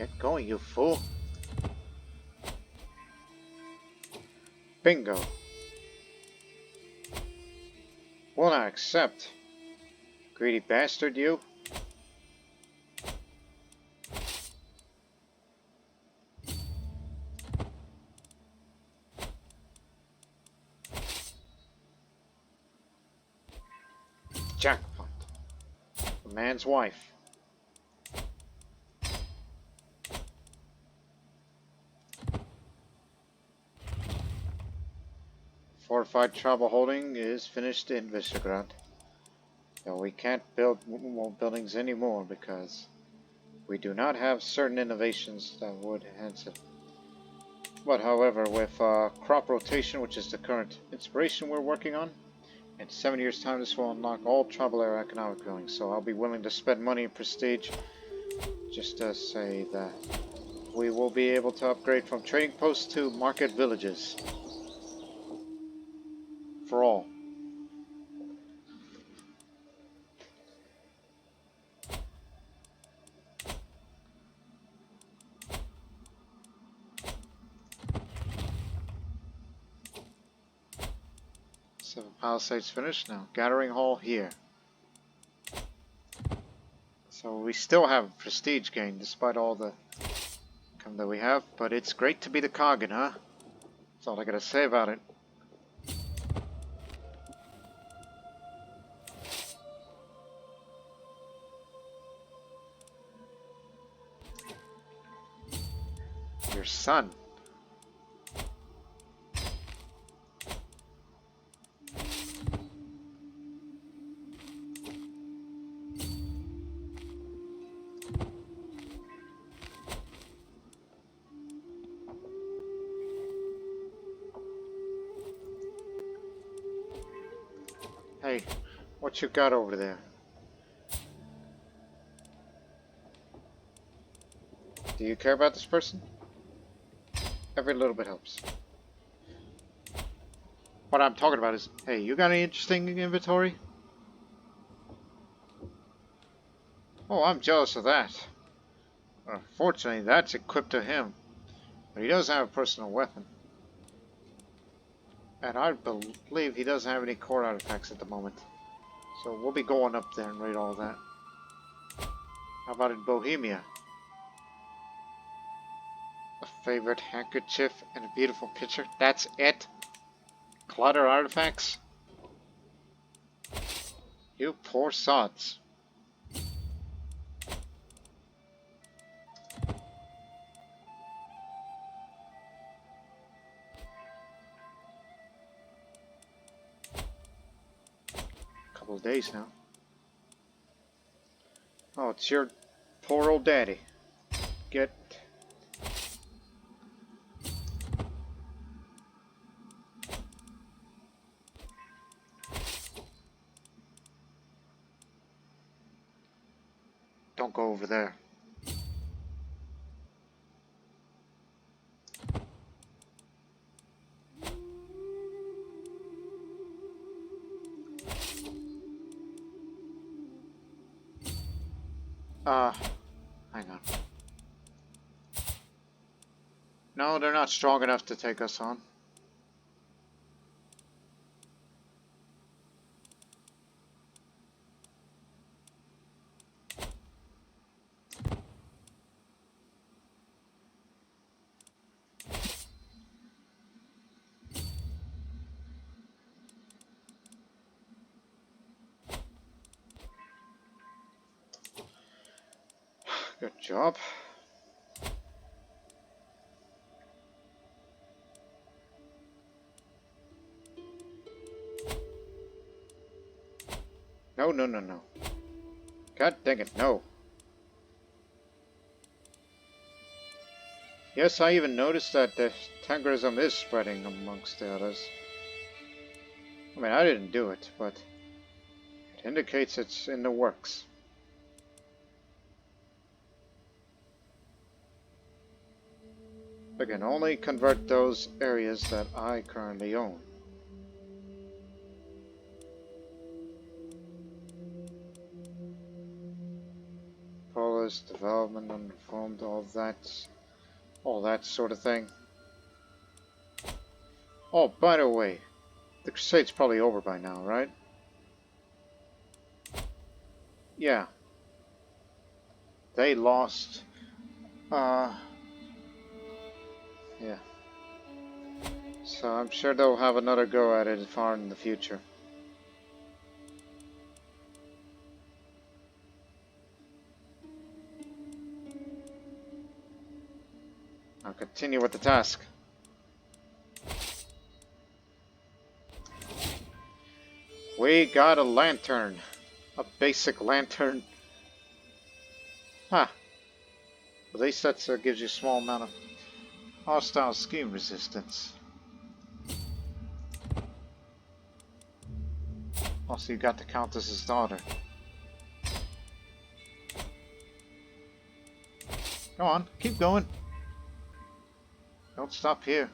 Get going, you fool. Bingo. Will not accept. Greedy bastard, you. Jackpot. The man's wife. Fortified tribal holding is finished in Visegrad. Though we can't build more buildings anymore because we do not have certain innovations that would enhance it. But however, with crop rotation, which is the current inspiration we're working on, in 7 years' time this will unlock all tribal era economic buildings. So I'll be willing to spend money and prestige just to say that we will be able to upgrade from trading posts to market villages. For all. So Palisades finished now. Gathering hall here. So we still have prestige gain despite all the income that we have, but it's great to be the Khagan, huh? That's all I gotta say about it. Your son. Hey, what you got over there? Do you care about this person? Every little bit helps. What I'm talking about is, hey, you got any interesting inventory? Oh, I'm jealous of that. Unfortunately, that's equipped to him. But he doesn't have a personal weapon. And I believe he doesn't have any core artifacts at the moment. So we'll be going up there and raid all that. How about in Bohemia? A favorite handkerchief and a beautiful picture. That's it? Clutter artifacts? You poor sods. Couple of days now. Oh, it's your poor old daddy. Get... Don't go over there. Hang on. No, they're not strong enough to take us on. Good job. No, no, no, no. God dang it, no. Yes, I even noticed that the Tangrism is spreading amongst the others. I mean, I didn't do it, but it indicates it's in the works. I can only convert those areas that I currently own. was, development, uninformed, all that sort of thing. Oh, by the way, the Crusade's probably over by now, right? Yeah. They lost, yeah. So I'm sure they'll have another go at it far in the future. I'll continue with the task. We got a lantern. A basic lantern. Huh. At least that gives you a small amount of hostile scheme resistance. Also, you got the Countess's daughter. Go on, keep going. Don't stop here.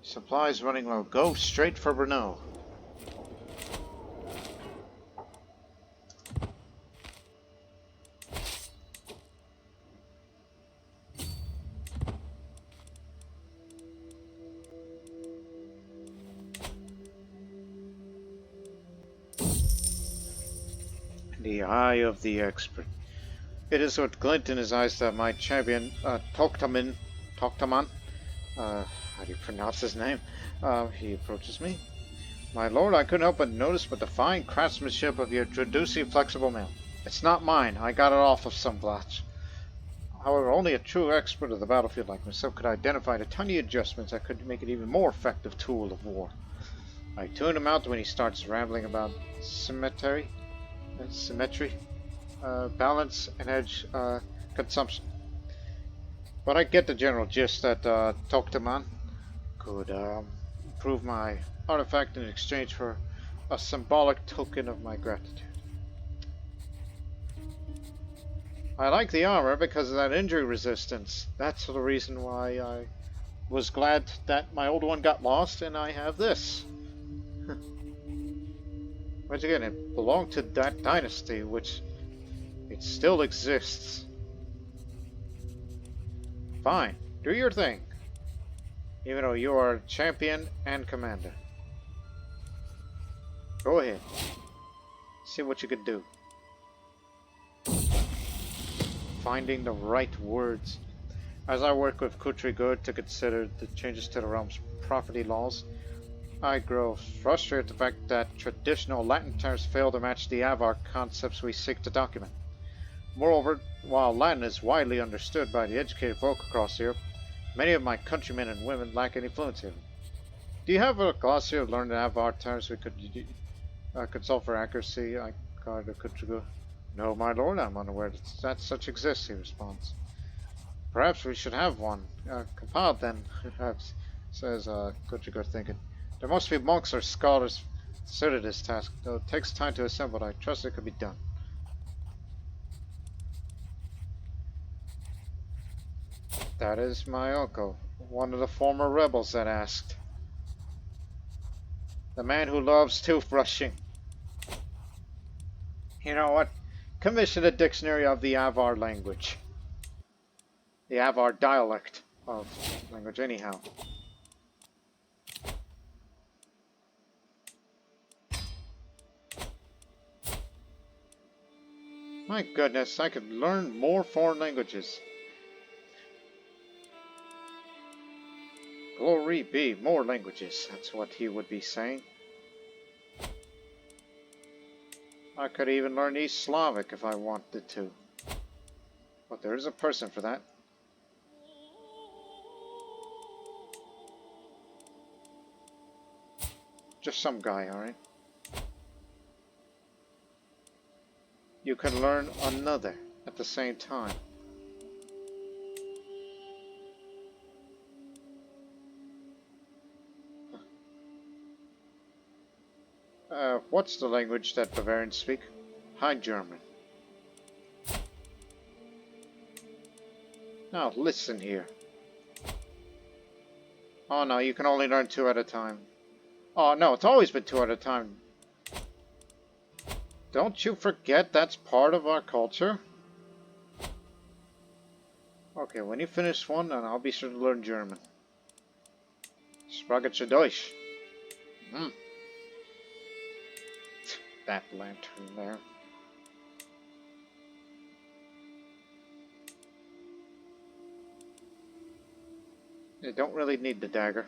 Supplies running low. Go straight for Renault. The eye of the expert. It is with glint in his eyes that my champion, Toktaman, how do you pronounce his name? He approaches me. My lord, I couldn't help but notice the fine craftsmanship of your traducing flexible mail. It's not mine. I got it off of some blotch. However, only a true expert of the battlefield like myself could identify the tiny adjustments that could make it even more effective tool of war. I tune him out when he starts rambling about symmetry, balance, and edge consumption. But I get the general gist that Toktaman could improve my artifact in exchange for a symbolic token of my gratitude. I like the armor because of that injury resistance. That's the reason why I was glad that my old one got lost and I have this. Once again, it belonged to that dynasty, which it still exists. Fine, do your thing. Even though you are champion and commander. Go ahead. See what you can do. Finding the right words. As I work with Crusader to consider the changes to the realm's property laws, I grow frustrated at the fact that traditional Latin terms fail to match the Avar concepts we seek to document. Moreover, while Latin is widely understood by the educated folk across Europe, many of my countrymen and women lack any fluency in it. Do you have a glossary of learned Avar terms we could consult for accuracy? I cried to Crusader. No, my lord, I'm unaware that such exists, he responds. Perhaps we should have one. Compiled then, perhaps, says Crusader, thinking. There must be monks or scholars suited to this task, though it takes time to assemble, but I trust it could be done. That is my uncle, one of the former rebels that asked. The man who loves toothbrushing. You know what? Commission a dictionary of the Avar language. The Avar dialect of language, anyhow. My goodness, I could learn more foreign languages. Glory be, more languages. That's what he would be saying. I could even learn East Slavic if I wanted to. But there is a person for that. Just some guy, alright? You can learn another at the same time. What's the language that Bavarians speak? High German. Now, listen here. Oh no, you can only learn 2 at a time. Oh no, it's always been 2 at a time. Don't you forget that's part of our culture? Okay, when you finish one, then I'll be sure to learn German. Spreche Deutsch. That lantern there. You don't really need the dagger.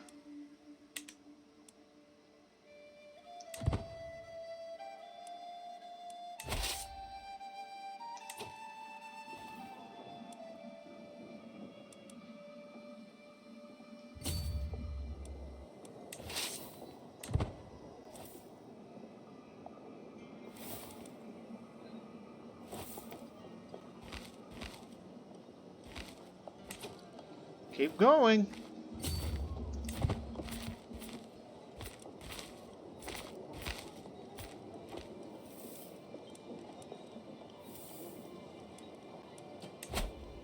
Keep going.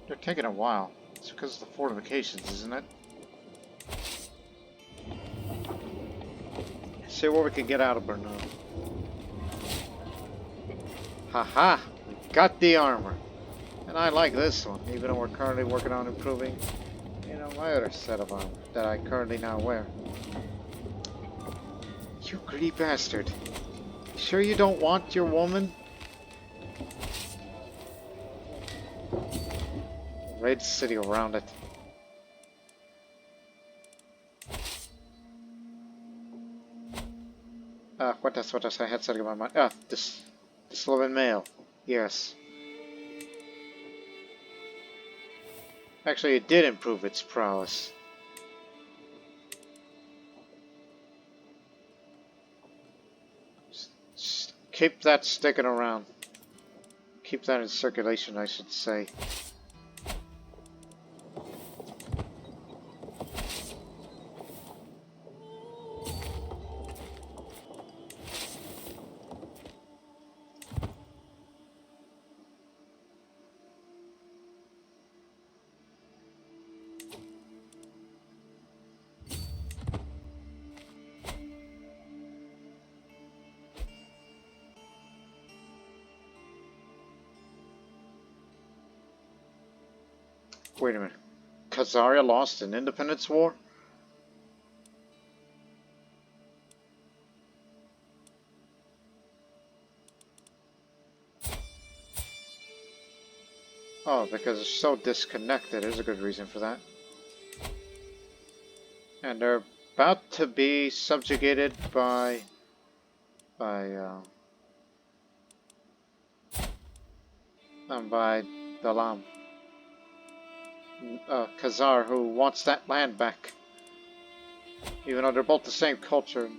They're taking a while. It's because of the fortifications, isn't it? See what we can get out of Brno. Haha! We got the armor. And I like this one, even though we're currently working on improving, you know, my other set of armor that I currently now wear. You greedy bastard. Sure you don't want your woman? Raid the city around it. What else I had something in my mind? This Slovene mail. Yes. Actually, it did improve its prowess. Just keep that sticking around. Keep that in circulation, I should say. Wait a minute. Khazaria lost an independence war? Oh, because it's so disconnected. There's a good reason for that. And they're about to be subjugated by Dalam. Khazar, who wants that land back. Even though they're both the same culture.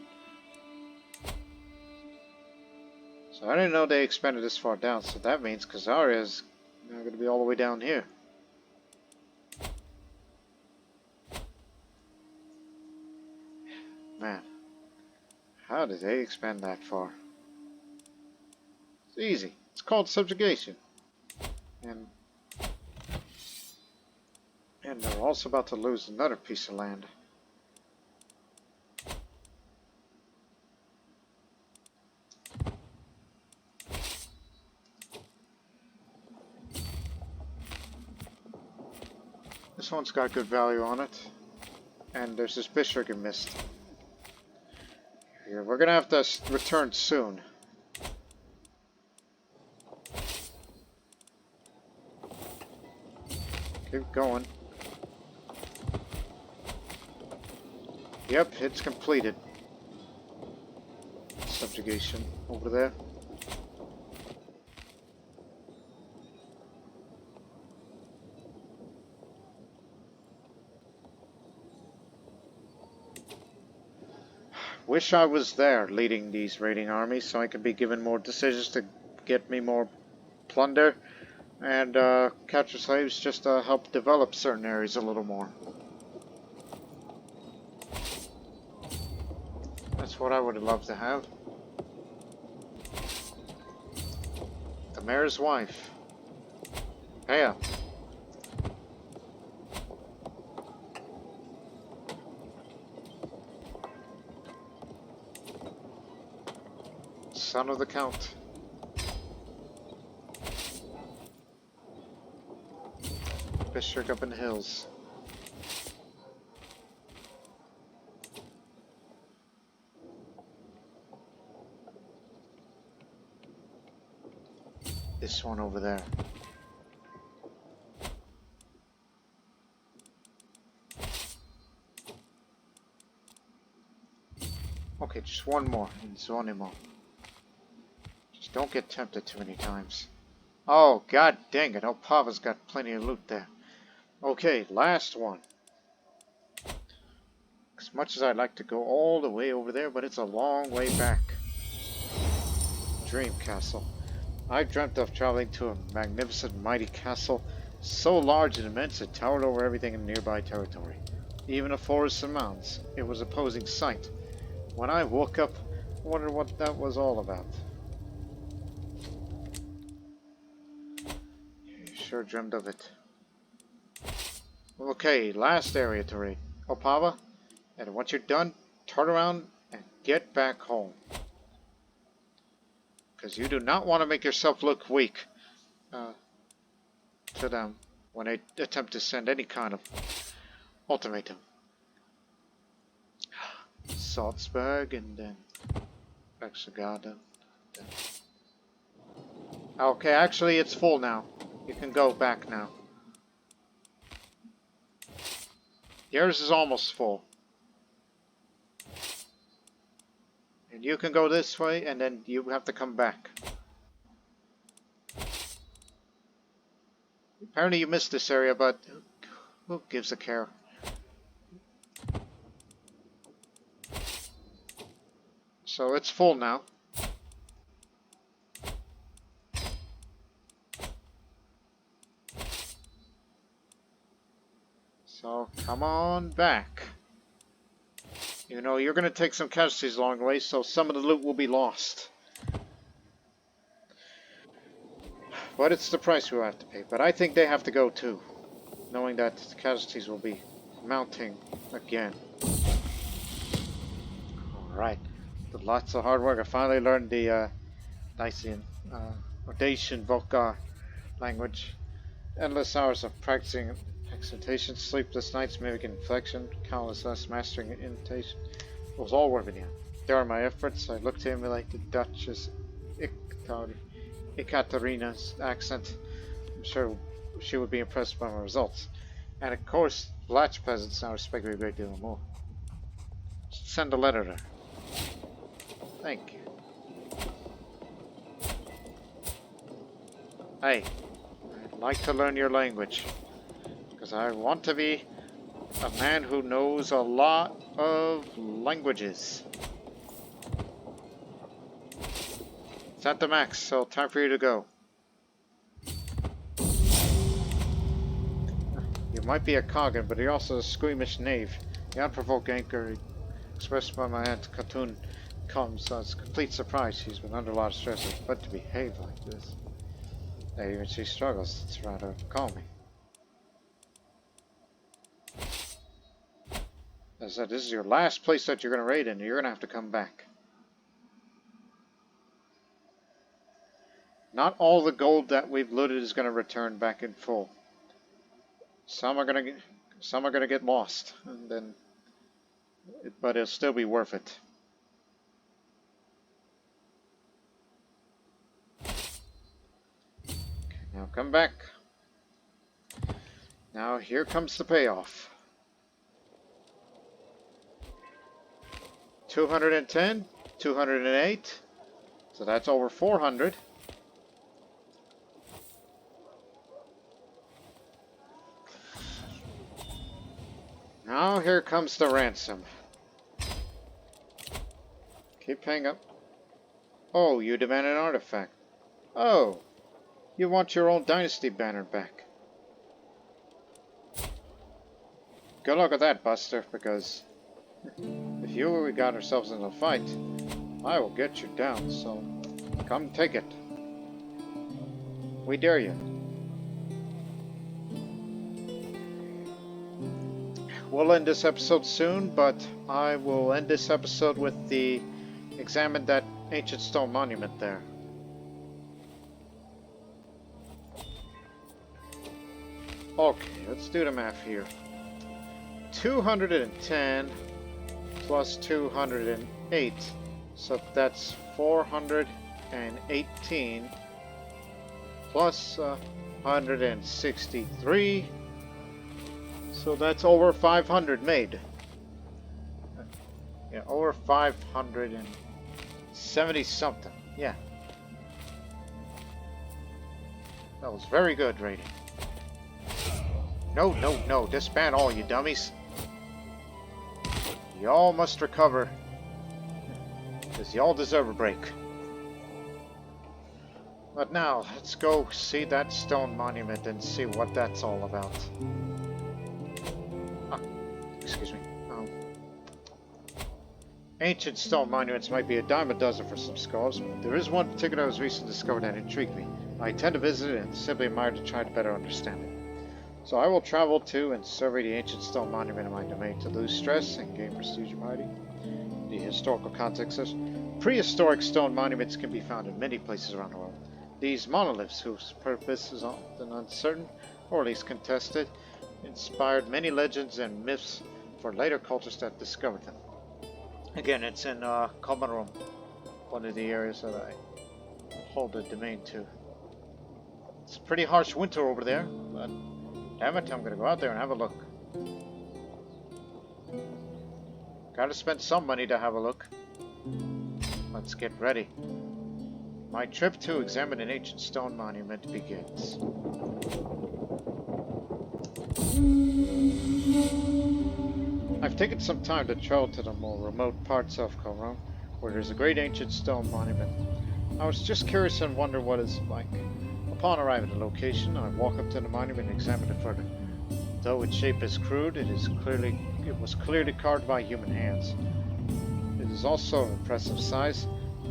So I didn't know they expanded this far down, so that means Khazar is now going to be all the way down here. Man, how did they expand that far? It's easy. It's called subjugation. And they're also about to lose another piece of land. This one's got good value on it. And there's this bishopric mist. Here, we're gonna have to return soon. Keep going. Yep, it's completed. Subjugation over there. Wish I was there leading these raiding armies so I could be given more decisions to get me more plunder and capture slaves just to help develop certain areas a little more. That's what I would love to have. The mayor's wife. Hey up. son of the Count. Bishook up in the hills. This one over there. Okay, just one more in Zonimo. Just don't get tempted too many times. Oh, god dang it. Opava's got plenty of loot there. Okay, last one. As much as I'd like to go all the way over there, but it's a long way back. Dream Castle. I dreamt of traveling to a magnificent, mighty castle, so large and immense it towered over everything in nearby territory. Even the forests and mountains. It was a posing sight. When I woke up, I wondered what that was all about. Sure dreamed of it. Okay, last area to raid. Opava, and once you're done, turn around and get back home. Because you do not want to make yourself look weak to them when they attempt to send any kind of ultimatum. Salzburg and then Khagan. Okay, actually it's full now. You can go back now. Yours is almost full. And you can go this way and then you have to come back. Apparently you missed this area, but who gives a care? So it's full now. So come on back. You know, you're going to take some casualties along the way, so some of the loot will be lost. But it's the price we have to pay. But I think they have to go too, knowing that the casualties will be mounting again. Alright. With lots of hard work, I finally learned the Dacian, Dacian Volgar language. Endless hours of practicing excitation, sleepless nights, mimicking inflection, countless hours mastering intonation. It was all worth it. During my efforts, I looked to emulate the Duchess Ekaterina's accent. I'm sure she would be impressed by my results. And of course, Latch peasants now respect me a great deal more. Send a letter to her. Thank you. Hey, I'd like to learn your language. Because I want to be a man who knows a lot of languages. It's at the max, so time for you to go. You might be a Khagan, but you're also a squeamish knave. The unprovoked anger expressed by my aunt Khatun comes as a complete surprise. She's been under a lot of stress, but to behave like this. Even she struggles. It's rather calming. As I said, this is your last place that you're going to raid in. You're going to have to come back. Not all the gold that we've looted is going to return back in full. Some are going to get lost, and then, but it'll still be worth it. Okay, now come back. Now here comes the payoff. 210, 208, so that's over 400. Now here comes the ransom. Keep paying up. Oh, you demand an artifact. Oh, you want your own dynasty banner back. Good luck with that, Buster, because if you or we got ourselves in a fight, I will get you down, so come take it. We dare you. We'll end this episode soon, but I will end this episode with the examine that ancient stone monument there. Okay, let's do the math here. 210 plus 208, so that's 418 plus 163, so that's over 500 made. Yeah, over 570 something. Yeah, that was very good rating. No, no, no, disband all you dummies. Y'all must recover, because y'all deserve a break. But now, let's go see that stone monument and see what that's all about. Excuse me. Ancient stone monuments might be a dime a dozen for some scholars, but there is one particular I was recently discovered that intrigued me. I intend to visit it and simply admire to try to better understand it. So I will travel to and survey the ancient stone monument in my domain to lose stress and gain prestige and variety. The historical context is prehistoric stone monuments can be found in many places around the world. These monoliths, whose purpose is often uncertain or at least contested, inspired many legends and myths for later cultures that discovered them. Again, it's in Khagan, one of the areas that I hold the domain to. It's a pretty harsh winter over there, but damn it, I'm gonna go out there and have a look. Gotta spend some money to have a look. Let's get ready. My trip to examine an ancient stone monument begins. I've taken some time to travel to the more remote parts of Khagan, where there's a great ancient stone monument. I was just curious and wondered what it's like. Upon arriving at the location, I walk up to the monument and examine it further. Though its shape is crude, it was clearly carved by human hands. It is also of impressive size.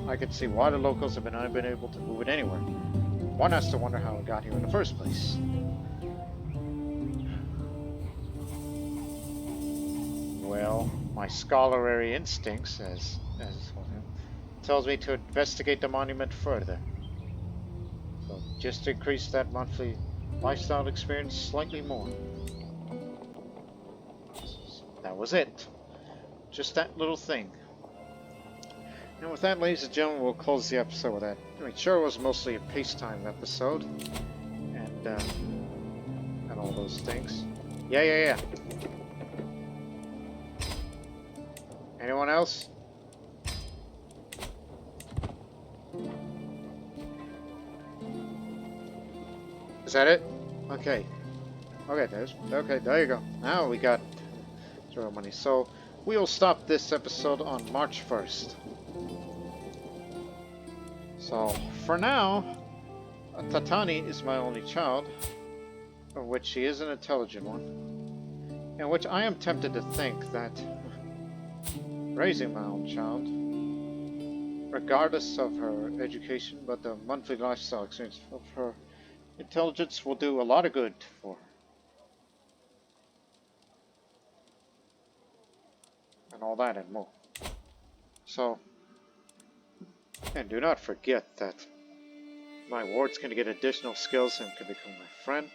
I can see why the locals have been unable to move it anywhere. One has to wonder how it got here in the first place. Well, my scholarly instincts, as tells me to investigate the monument further. So just to increase that monthly lifestyle experience slightly more. That was it. Just that little thing. And with that, ladies and gentlemen, we'll close the episode with that. I mean, sure, it was mostly a pacetime episode, and all those things. Yeah. Anyone else? Is that it? Okay. Okay, there you go. Now we got zero money. So we will stop this episode on March 1st. So for now, Tatani is my only child, of which she is an intelligent one, in which I am tempted to think that raising my own child, regardless of her education, but the monthly lifestyle experience of her intelligence will do a lot of good for her. And all that and more. So, and do not forget that my ward's can get additional skills and can become my friend.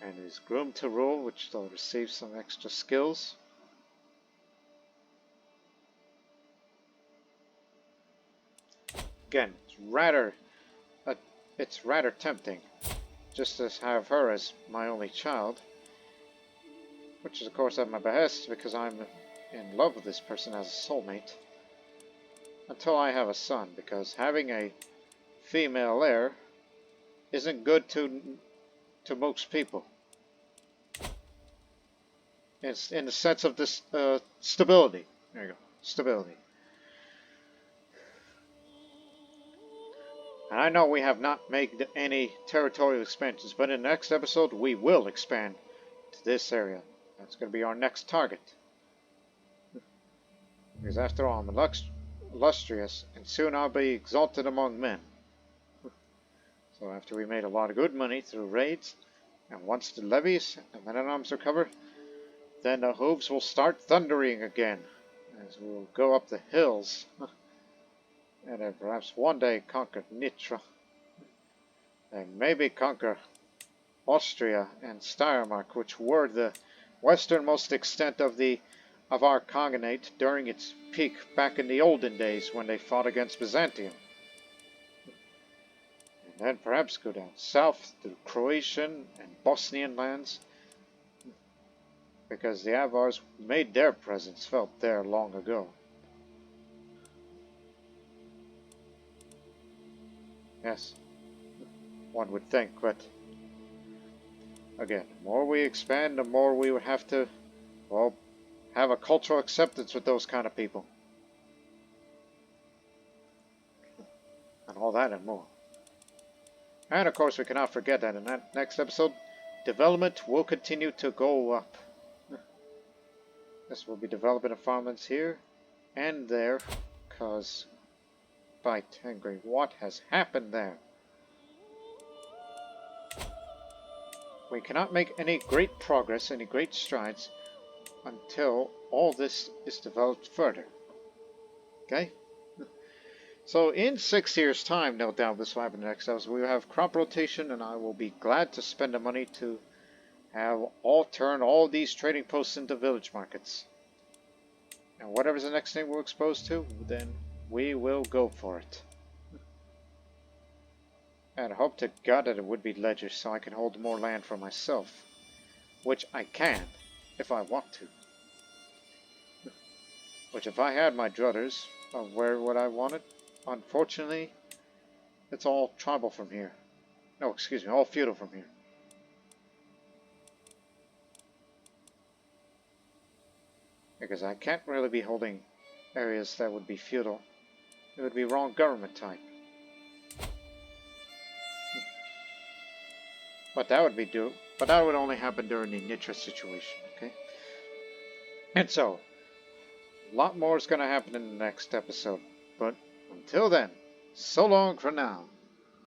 And is groomed to rule, which they'll receive some extra skills. Again, it's rather tempting just to have her as my only child, which is of course at my behest because I'm in love with this person as a soulmate, until I have a son, because having a female heir isn't good to most people. It's in the sense of this stability. There you go, stability. And I know we have not made any territorial expansions, but in the next episode we will expand to this area. That's going to be our next target. Because after all, I'm illustrious, and soon I'll be exalted among men. So after we made a lot of good money through raids, and once the levies and men-at-arms recover, then the hooves will start thundering again. as we will go up the hills and then perhaps one day conquer Nitra and maybe conquer Austria and Steiermark, which were the westernmost extent of our Khaganate during its peak back in the olden days when they fought against Byzantium. And then perhaps go down south through Croatian and Bosnian lands, because the Avars made their presence felt there long ago. Yes, one would think, but again, the more we expand, the more we would have to, well, have a cultural acceptance with those kind of people. And all that and more. And of course, we cannot forget that in that next episode, development will continue to go up. This will be developing farmlands here and there, because by Tengri, what has happened there? We cannot make any great progress, any great strides, until all this is developed further. Okay? So in 6 years' time, no doubt this will happen in the next episode, we will have crop rotation, and I will be glad to spend the money to turn all these trading posts into village markets. And whatever's the next thing we're exposed to, then we will go for it. And I hope to God that it would be ledgers so I can hold more land for myself. Which I can, if I want to. Which if I had my druthers, of where would I want it? Unfortunately, it's all tribal from here. No, excuse me, all feudal from here. Because I can't really be holding areas that would be feudal. It would be wrong government type. But that would only happen during the Nitra situation, okay? And so, a lot more is going to happen in the next episode. But until then, so long for now.